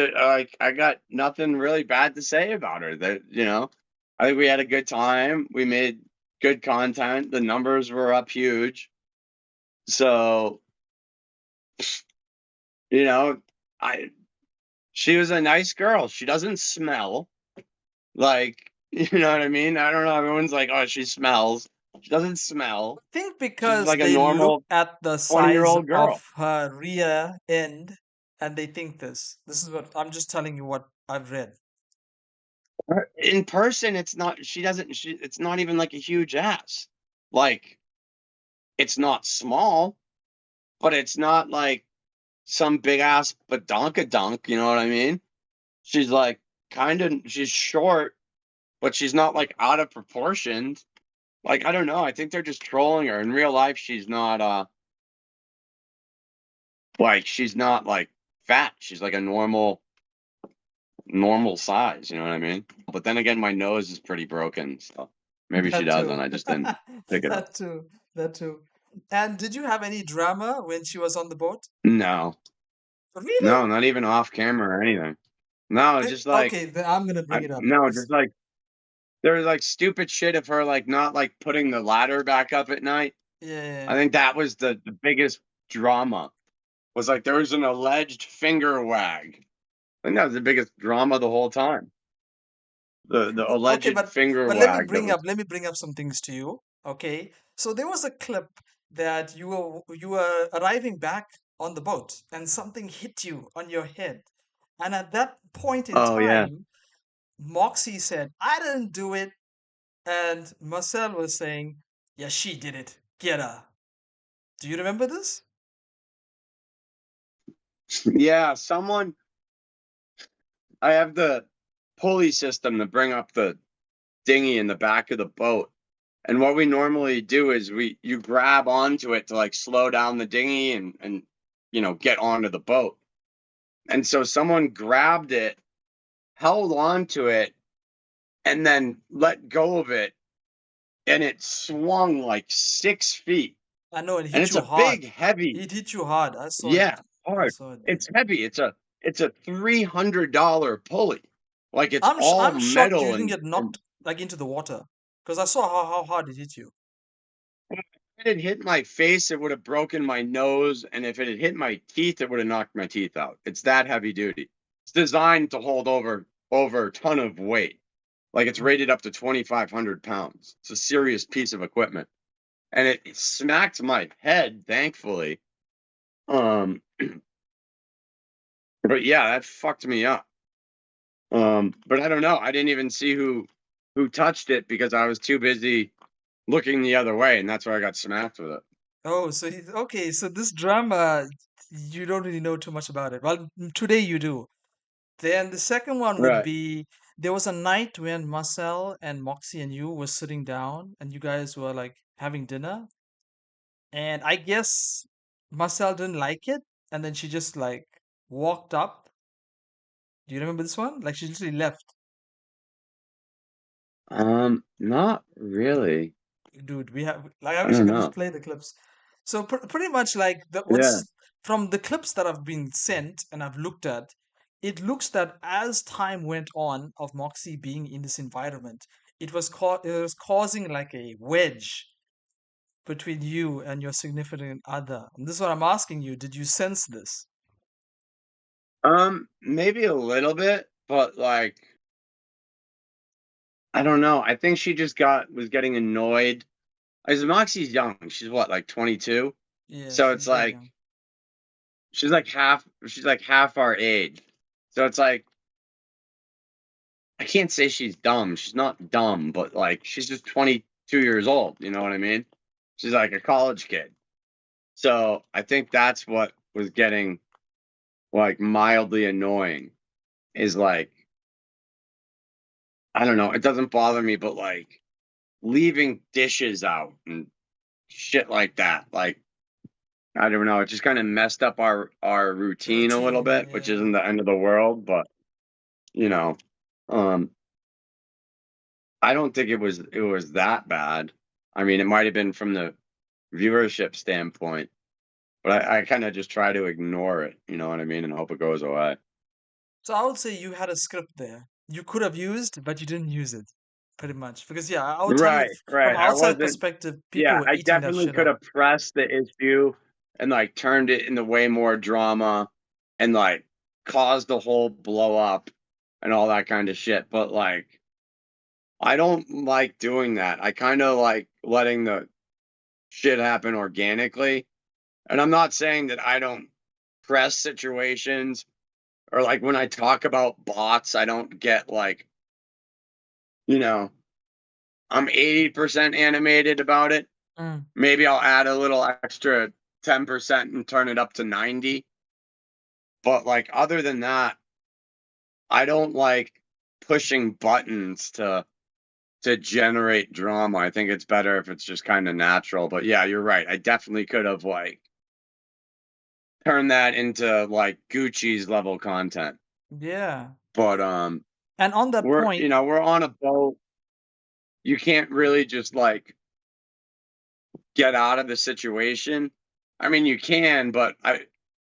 like I got nothing really bad to say about her. That I think we had a good time. We made good content. The numbers were up huge. So you know, I she was a nice girl. She doesn't smell like you know what I mean. I don't know. Everyone's like, oh, she smells. She doesn't smell. Think She's because like a they look normal at the 20-year size old of girl. her rear end and they think this. This is what I'm just telling you what I've read. In person, it's not. She doesn't. It's not even like a huge ass. Like it's not small, but it's not like some big ass badonkadunk, you know what I mean? She's like she's short, but she's not like out of proportion. Like I don't know. I think they're just trolling her. In real life, she's not she's not like fat. She's like a normal size, you know what I mean? But then again, my nose is pretty broken, so maybe she That doesn't. too. I just didn't pick it up. That too. That too. And did you have any drama when she was on the boat? No. Really? No, not even off camera or anything. No, it's just like Okay, then I'm gonna bring I it up. no, just like there was like stupid shit of her like not like putting the ladder back up at night. I Yeah. think that was the biggest drama. Was like there was an alleged finger wag. I think that was the biggest drama the whole time. the Okay, alleged finger but wag that was. let me bring up some things to you. Okay, so there was a clip that you were arriving back on the boat and something hit you on your head, and at that point in Oh yeah. time, Moxy said, "I didn't do it," and Marcel was saying, "Yeah, she did it. Get her." Do you remember this? Yeah, someone. I have the pulley system to bring up the dinghy in the back of the boat. And what we normally do is you grab onto it to like slow down the dinghy and get onto the boat. And so someone grabbed it, held onto it, and then let go of it, and it swung like 6 feet. I know it And hit it's you a hard. big, heavy, It hit you hard. I saw it. yeah, I hard. saw it there. It's heavy. It's a $300 pulley. Like it's all I'm shocked you metal didn't and get knocked like into the water because I saw how hard it hit you. if it had hit my face, it would have broken my nose, and if it had hit my teeth, it would have knocked my teeth out. It's that heavy duty. It's designed to hold over a ton of weight. Like it's Mm. rated up to 2,500 pounds. It's a serious piece of equipment, and it smacked my head, thankfully. Um, but yeah, that fucked me up. But I don't know. I didn't even see who touched it because I was too busy looking the other way, and that's why I got smacked with it. Oh, so okay. So this drama, you don't really know too much about it. Well, today you do. Then the second one would Right. be there was a night when Marcel and Moxie and you were sitting down and you guys were like having dinner. And I guess Marcel didn't like it. And then she just like walked up. Do you remember this one? Like she literally left. Not really. Dude, we have like I I wish I don't could just know. play the clips. So pretty much like the Yeah. what's from the clips that have been sent and I've looked at, it looks that as time went on of Moxie being in this environment, it was causing like a wedge between you and your significant other. And this is what I'm asking you. Did you sense this? Maybe a little bit, but like I don't know. I think she just was getting annoyed. As Moxie's young. She's what, like 22? Yeah, So she's it's very like young. she's like half our age. So it's like I can't say she's dumb. She's not dumb, but like she's just 22 years old, you know what I mean? She's like a college kid. So I think that's what was getting like mildly annoying is like I don't know, it doesn't bother me, but like leaving dishes out and shit like that. Like I don't know, it just kind of messed up our routine a little Routine, bit, which yeah. isn't the end of the world, but you know, um I don't think it was that bad. I mean, it might have been from the viewership standpoint, but I kind of just try to ignore it, you know what I mean, and hope it goes away. So I would say you had a script there. You could have used, but you didn't use it. Pretty much. Because yeah, I will tell you Right, from right. I outside wasn't. perspective, people Yeah, were I eating that definitely shit could up. have pressed the issue and like turned it into way more drama and like caused the whole blow up and all that kind of shit. But like, I don't like doing that. I kind of like letting the shit happen organically. And I'm not saying that I don't press situations or like when I talk about bots, I don't get like, you know, I'm 80% animated about it. Mm. Maybe I'll add a little extra 10% and turn it up to 90. But like other than that, I don't like pushing buttons to generate drama. I think it's better if it's just kind of natural. But yeah, you're right. I definitely could have like turned that into like Gucci's level content. Yeah. But And on that we're point, we're on a boat. You can't really just like get out of the situation. I mean, you can, but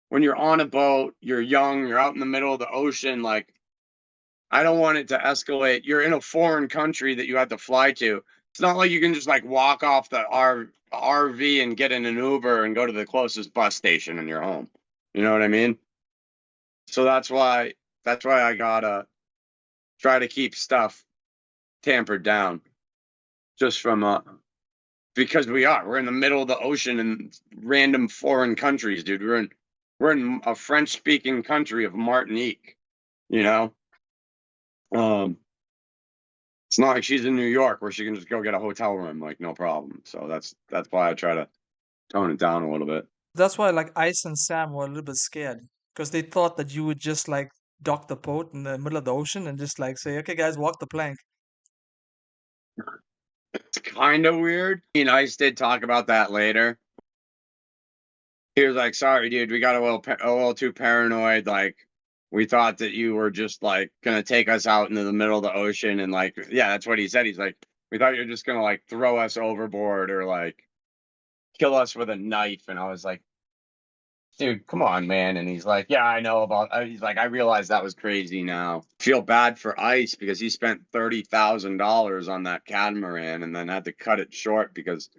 when you're on a boat, you're young, you're out in the middle of the ocean, like I don't want it to escalate. You're in a foreign country that you have to fly to. It's not like you can just like walk off the RV and get in an Uber and go to the closest bus station and you're home. You know what I mean? So that's why I gotta try to keep stuff. tampered down just from because we're in the middle of the ocean in random foreign countries, dude. We're in a French speaking country of Martinique, you know. Um, it's not like she's in New York where she can just go get a hotel room, like no problem. So that's why I try to tone it down a little bit. That's why like Ice and Sam were a little bit scared because they thought that you would just like dock the boat in the middle of the ocean and just like say, "Okay, guys, walk the plank." It's kind of weird. Ice did talk about that later. He was like, "Sorry, dude, we got a little too paranoid. Like, we thought that you were just like gonna take us out into the middle of the ocean, and like, yeah, that's what he said. He's like, we thought you were just gonna like throw us overboard or like kill us with a knife." And I was like, "Dude, come on, man." And he's like, "Yeah, I know about." He's like, "I realize that was crazy. Now feel bad for Ice because he spent $30,000 on that catamaran and then had to cut it short because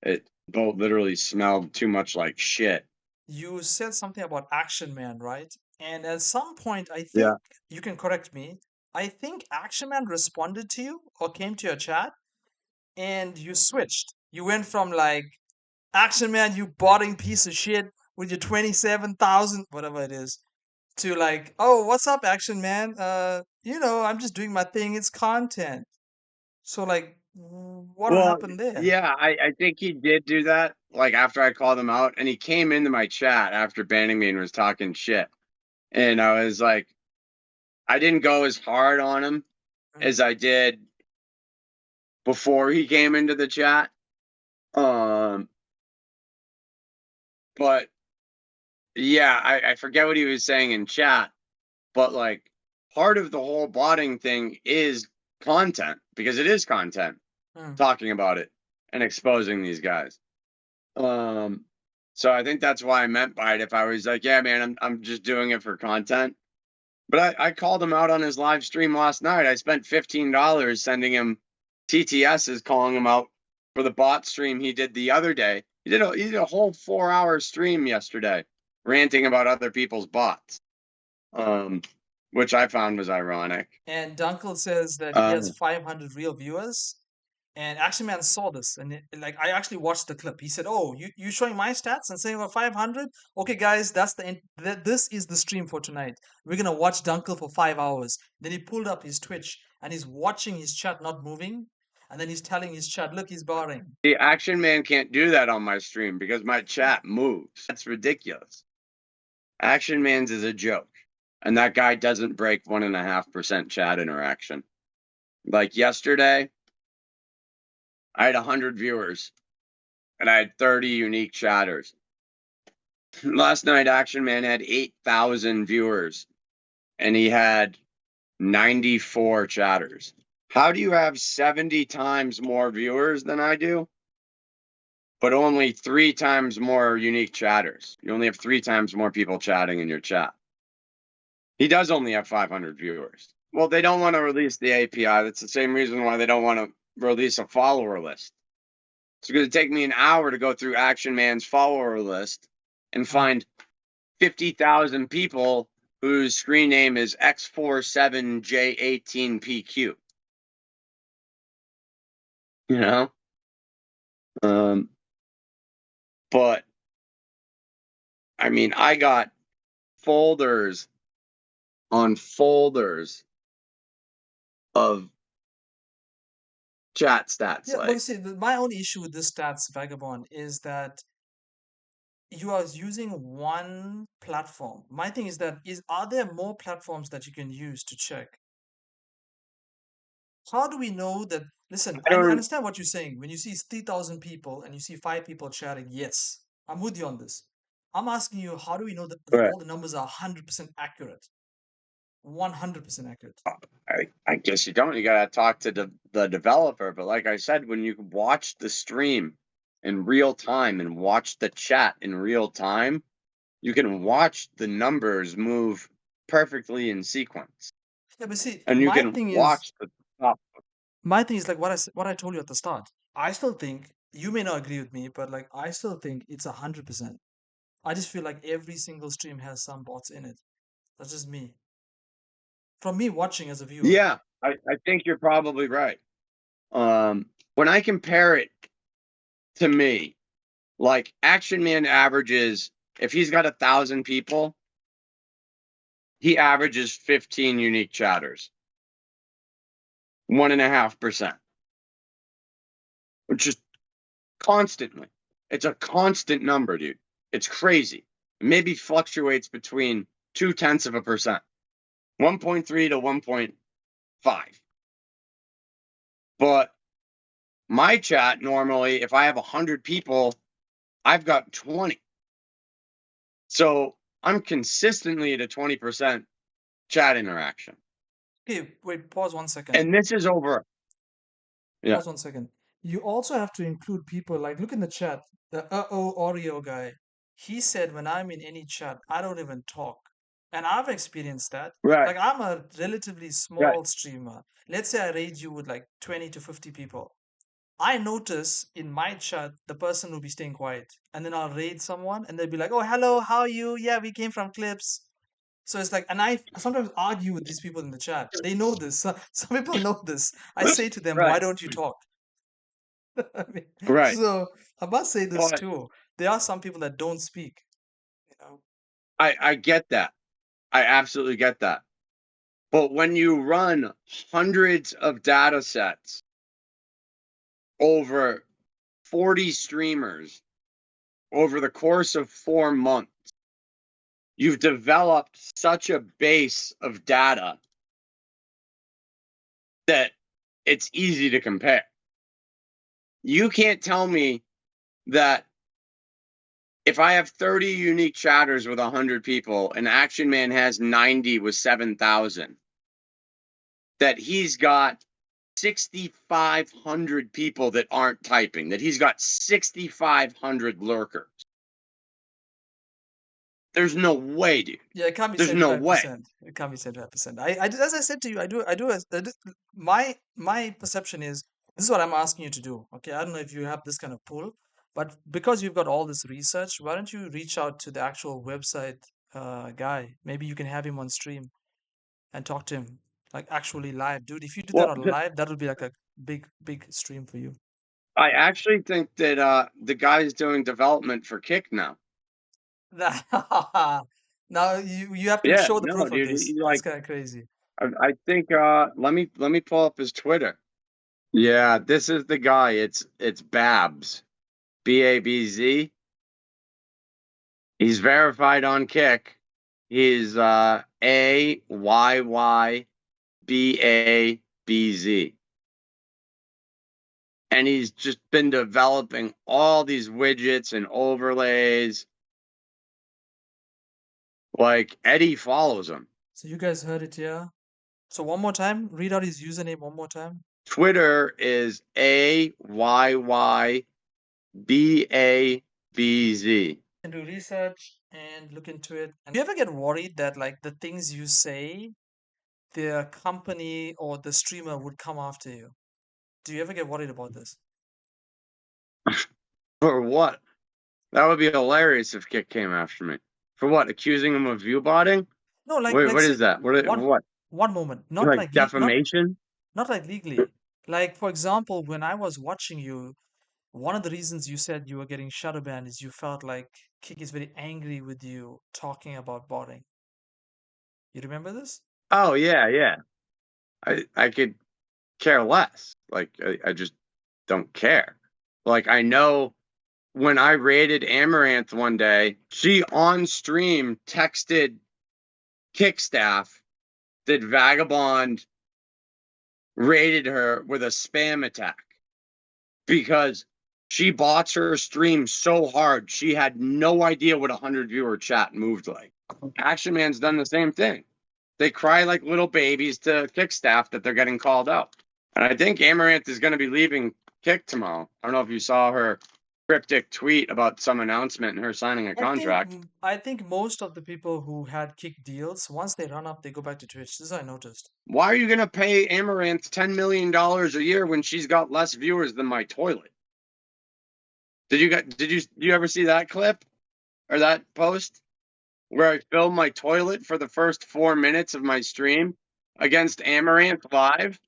it boat literally smelled too much like shit." You said something about Action Man, right? And at some point, I Yeah. think you can correct me. I think Action Man responded to you or came to your chat, and you switched. You went from like Action Man, you botting piece of shit with your 27,000, whatever it is, to like, oh, what's up, Action Man? I'm just doing my thing. It's content. So like, what Well, happened there? yeah, I think he did do that. Like after I called him out, and he came into my chat after banning me and was talking shit. And I was like, I didn't go as hard on him Mm, as I did before he came into the chat. Um, but yeah, I forget what he was saying in chat, but like part of the whole botting thing is content because it is content mm. talking about it and exposing these guys. Um, so I think that's why I meant by it. If I was like, yeah, man, I'm just doing it for content. But I called him out on his live stream last night. I spent $15 sending him TTSs, calling him out for the bot stream he did the other day. He did a whole 4 hour stream yesterday, ranting about other people's bots, um, which I found was ironic. And Dunkel says that he has 500 real viewers. And Action Man saw this, and like I actually watched the clip. He said, "Oh, you showing my stats and saying about 500? Okay, guys, that's the end. This is the stream for tonight. We're gonna watch Dunkel for 5 hours." Then he pulled up his Twitch and he's watching his chat not moving, and then he's telling his chat, "Look, he's barring." The Action Man can't do that on my stream because my chat moves. That's ridiculous. Action Man's is a joke. And that guy doesn't break 1.5% chat interaction. Like yesterday, I had 100 viewers and I had 30 unique chatters. Last night, Action Man had 8,000 viewers and he had 94 chatters. How do you have 70 times more viewers than I do, but only 3 times more unique chatters? You only have 3 times more people chatting in your chat. He does only have 500 viewers. Well, they don't want to release the API. That's the same reason why they don't want to release a follower list. It's going to take me an hour to go through Action Man's follower list and Mm. find 50,000 people whose screen name is X47J18PQ. You know? Um, but I mean, I got folders on folders of chat stats. Yeah, but you Like, see, my only issue with this stats vagabond is that you are using one platform. My thing is that are there more platforms that you can use to check? How do we know that? Listen, I I don't, understand what you're saying. When you see 3,000 people and you see 5 people chatting, yes, I'm with you on this. I'm asking you, how do we know that right. all the numbers are 100% accurate? 100% accurate. I guess you don't. You got to talk to the developer. But like I said, when you watch the stream in real time and watch the chat in real time, you can watch the numbers move perfectly in sequence. Yeah, but see, And you can watch the top. my thing is like what I told you at the start. I still think you may not agree with me, but like I still think it's 100%. I just feel like every single stream has some bots in it. That's just me. From me watching as a viewer. Yeah. I think you're probably right. When I compare it to me, like Action Man averages, if he's got 1,000 people, he averages 15 unique chatters, 1.5%, which is constantly. It's a constant number, dude. It's crazy. It maybe fluctuates between 0.2%, 1.3 to 1.5. But my chat normally, if I have 100 people, I've got 20. So I'm consistently at a 20% chat interaction. Okay, wait, pause 1 second. And this is over. Yeah. Pause 1 second. You also have to include people like, look in the chat. The Oreo guy. He said, when I'm in any chat, I don't even talk. And I've experienced that. Right. Like, I'm a relatively Right. small streamer. Let's say I raid you with like 20 to 50 people. I notice in my chat, the person will be staying quiet. And then I'll raid someone and they'll be like, oh, hello, how are you? Yeah, we came from clips. So it's like, and I sometimes argue with these people in the chat. They know this. Some people know this. I say to them, why Right. don't you talk? I mean, Right. so I must say this But too. There are some people that don't speak, you know. I get that. I absolutely get that. But when you run hundreds of data sets over 40 streamers over the course of 4 months, you've developed such a base of data that it's easy to compare. You can't tell me that if I have 30 unique chatters with 100 people and Action Man has 90 with 7,000, that he's got 6,500 people that aren't typing, that he's got 6,500 lurkers. There's no way, dude. Yeah, it can't be There's no way. 75%. It can't be 75%. As I said to you, my perception is this is what I'm asking you to do. Okay, I don't know if you have this kind of pull, but because you've got all this research, why don't you reach out to the actual website guy? Maybe you can have him on stream and talk to him like actually live, dude. If you do that Well, on live, that would be like a big stream for you. I actually think that the guy's doing development for Kick now. Now you have to Yeah, show the no, proof of dude. this. He's This is like, kind of crazy. I think let me pull up his Twitter. Yeah, this is the guy. It's Babs. Babz. He's verified on Kick. He's AYYBABZ. And he's just been developing all these widgets and overlays. Like Eddie follows him. So you guys heard it here. So one more time, read out his username one more time. Twitter is AYYBABZ. And do research and look into it. And do you ever get worried that like the things you say, the company or the streamer would come after you? Do you ever get worried about this? For what? That would be hilarious if Kick came after me. For what? Accusing him of viewbotting? No, Wait, like what say is that? one What? one moment. Not Like like defamation? not like legally. Like for example, when I was watching you, one of the reasons you said you were getting shadow banned is you felt like Kick is very angry with you talking about botting. You remember this? Oh yeah, yeah. I could care less. Like I just don't care. Like I know when I raided Amaranth one day, she on stream texted Kickstaff that Vagabond raided her with a spam attack because she bots her stream so hard she had no idea what a 100 viewer chat moved like. Action Man's done the same thing. They cry like little babies to Kickstaff that they're getting called out. And I think Amaranth is going to be leaving Kick tomorrow. I don't know if you saw her cryptic tweet about some announcement and her signing a contract. I think most of the people who had Kick deals, once they run up, they go back to Twitch. This is what I noticed. Why are you going to pay Amaranth $10 million a year when she's got less viewers than my toilet? Did you ever see that clip or that post where I filmed my toilet for the first 4 minutes of my stream? against Amaranth live,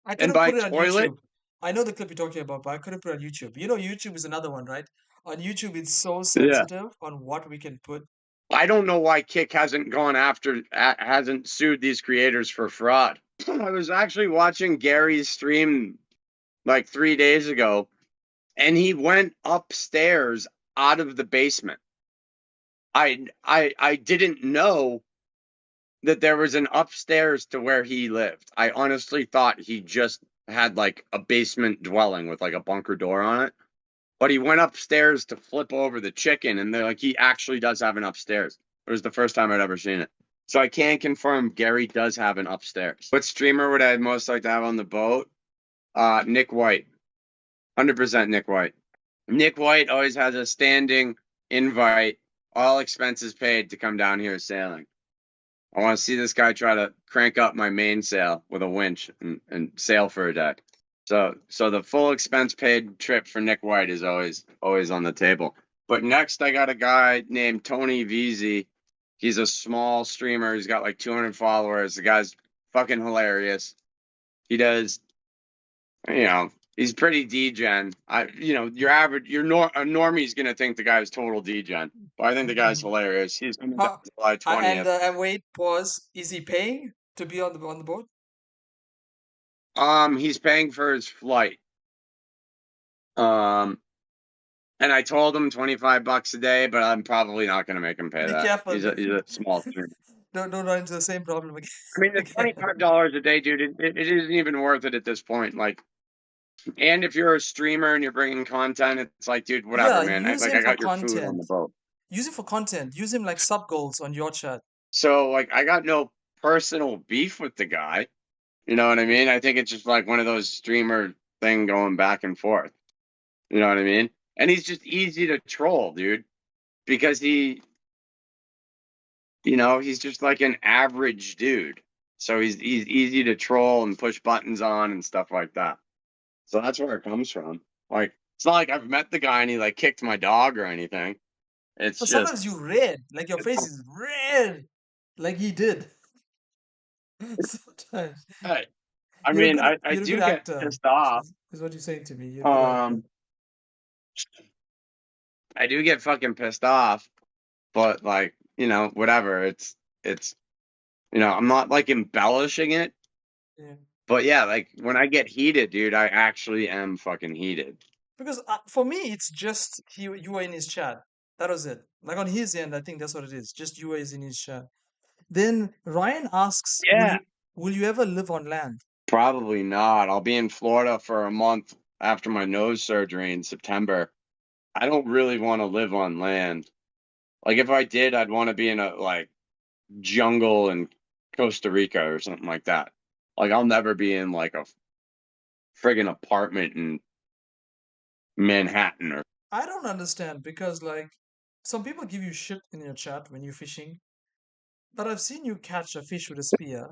I and couldn't by put it on toilet, YouTube. I know the clip you're talking about, but I couldn't put it on YouTube. You know, YouTube is another one, right? On YouTube, it's so yeah. sensitive on what we can put. I don't know why Kick hasn't gone after, hasn't sued these creators for fraud. I was actually watching Gary's stream like 3 days ago, and he went upstairs out of the basement. I didn't know that there was an upstairs to where he lived. I honestly thought he just had like a basement dwelling with like a bunker door on it. But he went upstairs to flip over the chicken, and they're like, he actually does have an upstairs. It was the first time I'd ever seen it. So I can confirm Gary does have an upstairs. What streamer would I most like to have on the boat? Nickwhite. 100% Nickwhite. Nickwhite always has a standing invite, all expenses paid, to come down here sailing. I want to see this guy try to crank up my mainsail with a winch and sail for a day. So the full expense paid trip for Nickwhite is always on the table. But next I got a guy named Tony VZ. He's a small streamer. He's got like 200 followers. The guy's fucking hilarious. He does, he's pretty degen. Your average, a normie's gonna think the guy's total degen, but I think the guy's hilarious. He's coming down How, July 20th. and wait, pause. Is he paying to be on the boat? He's paying for his flight. Um, and I told him $25 a day, but I'm probably not gonna make him pay Be that. careful. He's a small streamer. Don't run into the same problem again. I mean, the again. $25 a day, dude, it isn't even worth it at this point. Like, and if you're a streamer and you're bringing content, it's like, dude, whatever, Yeah, man. use I him for got your food on the content. boat. Use him for content. Use him like sub goals on your chat. So, like, I got no personal beef with the guy. You know what I mean? I think it's just like one of those streamer thing going back and forth. You know what I mean? And he's just easy to troll, dude, because he's just like an average dude. So he's easy to troll and push buttons on and stuff like that. So that's where it comes from. Like, it's not like I've met the guy and he like kicked my dog or anything. It's But just, sometimes you red, like your face is red, like he did. Sometimes hey, I mean, I you're a good do get actor. pissed off. Is what you're saying to me. You're a good actor. Um, I do get fucking pissed off, but like, whatever. It's I'm not like embellishing it, Yeah. but yeah, like when I get heated, dude, I actually am fucking heated. Because for me, it's just you were in his chat. That was it. Like on his end, I think that's what it is. Just you were in his chat. Then Ryan asks, Yeah. will you ever live on land? Probably not. I'll be in Florida for a month after my nose surgery in September. I don't really want to live on land. Like if I did, I'd want to be in a like jungle in Costa Rica or something like that. Like I'll never be in like a friggin' apartment in Manhattan or I don't understand because like some people give you shit in your chat when you're fishing, but I've seen you catch a fish with a spear,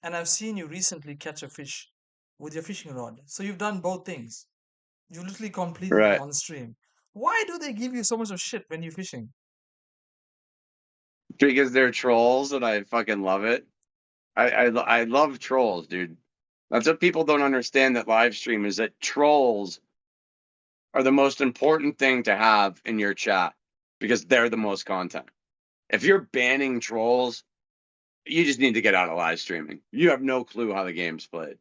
and I've seen you recently catch a fish with your fishing rod. So you've done both things. You literally completed it right. on stream. Why do they give you so much of shit when you're fishing? Because they're trolls and I fucking love it. I love trolls, dude. That's what people don't understand that live stream is that trolls are the most important thing to have in your chat because they're the most content. If you're banning trolls, you just need to get out of live streaming. You have no clue how the game's played.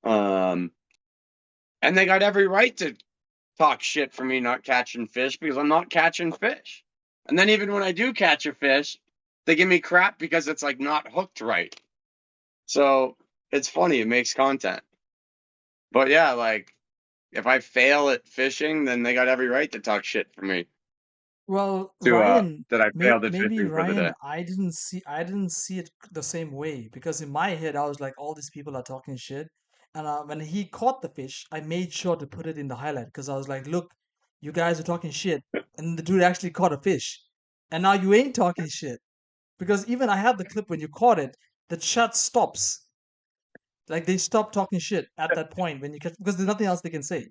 And they got every right to talk shit for me not catching fish because I'm not catching fish. And then even when I do catch a fish, they give me crap because it's like not hooked right. So it's funny, it makes content. But yeah, like if I fail at fishing, then they got every right to talk shit for me. Well, To Ryan, that I failed at maybe fishing for the Ryan, day. I didn't see it the same way because in my head I was like, all these people are talking shit, and when he caught the fish, I made sure to put it in the highlight because I was like, look, you guys are talking shit, and the dude actually caught a fish, and now you ain't talking shit because even I have the clip when you caught it, the chat stops, like they stop talking shit at that point when you catch because there's nothing else they can say.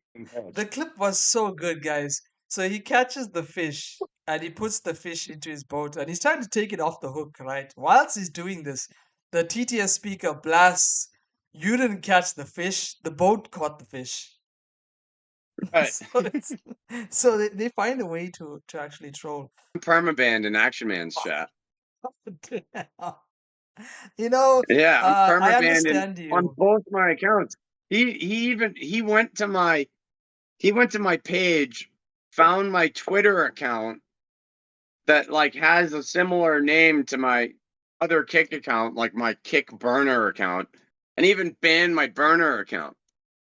The clip was so good, guys. So he catches the fish and he puts the fish into his boat and he's trying to take it off the hook, right? Whilst he's doing this, the TTS speaker blasts, "You didn't catch the fish. The boat caught the fish." Right. So it's so they find a way to actually troll. I'm permabanned in Action Man's chat. You know, Yeah, I'm I permabanned understand on you. both my accounts. He went to my page, found my Twitter account that like has a similar name to my other Kick account, like my Kick burner account, and even banned my burner account.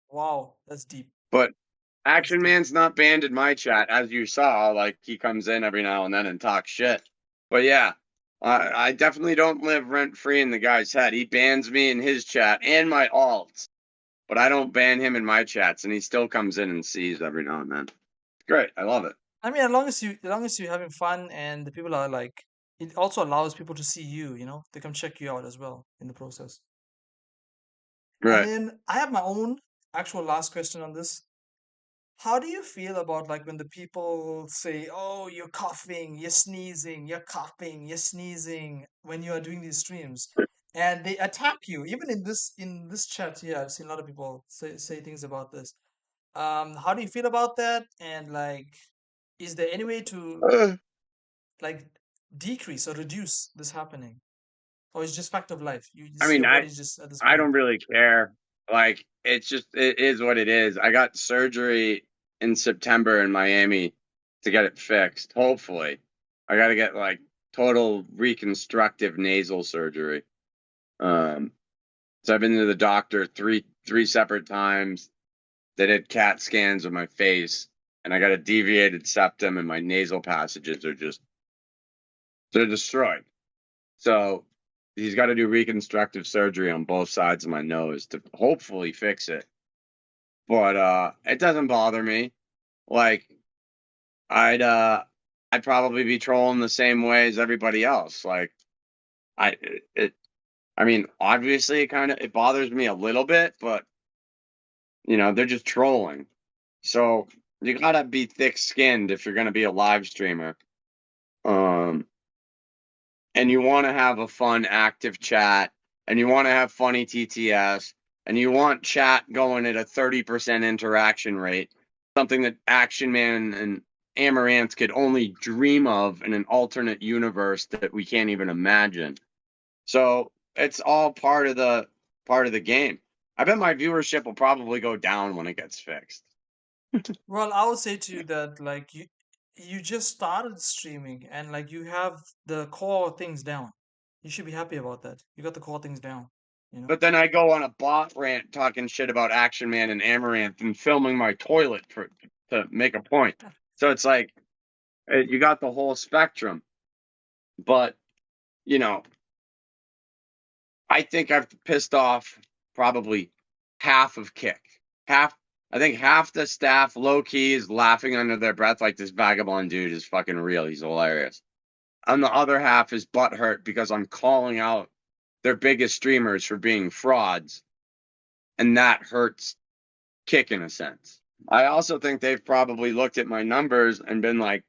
Wow, that's deep. But That's Action deep. Man's not banned in my chat, as you saw. Like he comes in every now and then and talks shit. But yeah, I definitely don't live rent free in the guy's head. He bans me in his chat and my alts, but I don't ban him in my chats, and he still comes in and sees every now and then. It's great. I love it. I mean, as long as you're having fun and the people are like, it also allows people to see you. You know, they come check you out as well in the process. And Right. then I have my own actual last question on this. How do you feel about like when the people say, "Oh, you're coughing, you're coughing, you're sneezing" when you are doing these streams, and they attack you? Even in this chat here, I've seen a lot of people say things about this. How do you feel about that? And like, is there any way to Uh, like decrease or reduce this happening, or it's just fact of life? You I just mean, your I body's just at this I point. don't really care. Like it is what it is. I got surgery in September in Miami to get it fixed. Hopefully, I got to get like total reconstructive nasal surgery. Um, so I've been to the doctor three separate times. They did CAT scans of my face, and I got a deviated septum, and my nasal passages are just they're destroyed. So he's got to do reconstructive surgery on both sides of my nose to hopefully fix it. But it doesn't bother me. Like I'd uh I'd probably be trolling the same way as everybody else. Like I it I mean, obviously it bothers me a little bit, but they're just trolling. So you gotta be thick skinned if you're gonna be a live streamer. Um and you want to have a fun, active chat, and you want to have funny TTS, and you want chat going at a 30% interaction rate, something that Action Man and Amaranth could only dream of in an alternate universe that we can't even imagine. So it's all part of the game. I bet my viewership will probably go down when it gets fixed. Well, I would say to you that like you just started streaming and like you have the core things down. You should be happy about that. You got the core things down, you know? But then I go on a bot rant talking shit about Action Man and Amaranth and filming my toilet to make a point. So it's like you got the whole spectrum. But you know, I think I've pissed off probably half of Kick. Half, I think half the staff low key is laughing under their breath like this Vagabond dude is fucking real. He's hilarious. And the other half is butthurt because I'm calling out their biggest streamers for being frauds, and that hurts Kick in a sense. I also think they've probably looked at my numbers and been like,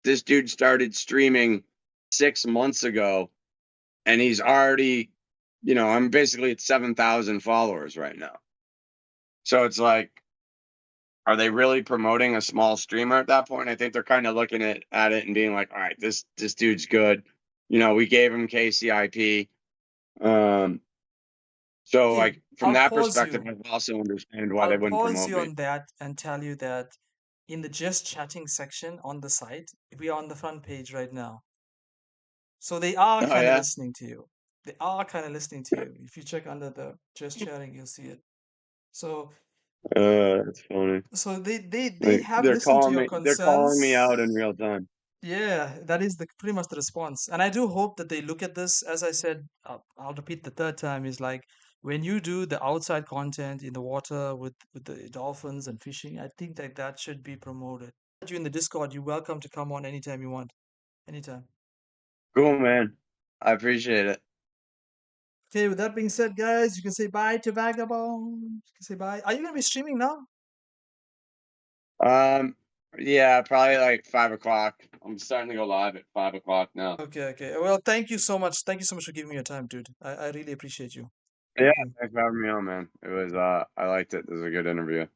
this dude started streaming 6 months ago and he's already, I'm basically at 7,000 followers right now. So it's like, are they really promoting a small streamer at that point? I think they're kind of looking at it and being like, all right, this dude's good. We gave him KCIP. Um, so Okay, like from that perspective, I also understand why they I'll wouldn't pause promote you me. on that and tell you that in the just chatting section on the site, we are on the front page right now. So they are Oh kind of yeah. listening to you. They are kind of listening to you. If you check under the just chatting, you'll see it. So That's funny. they Like have listened to your they're calling me out in concerns. real time. Yeah, that is the pretty much the response. And I do hope that they look at this. As I said, I'll repeat the third time, is like when you do the outside content in the water with the dolphins and fishing, I think that that should be promoted. You in the Discord, you're welcome to come on anytime you want. Anytime. Cool, man. I appreciate it. Okay, with that being said, guys, you can say bye to Vagabond. You can say bye. Are you gonna be streaming now? Um, Yeah, probably like 5 o'clock. I'm starting to go live at 5 o'clock now. Okay, okay. Well, thank you so much. Thank you so much for giving me your time, dude. I really appreciate you. Yeah, Thank you. thanks for having me on, man. It was I liked it. This was a good interview.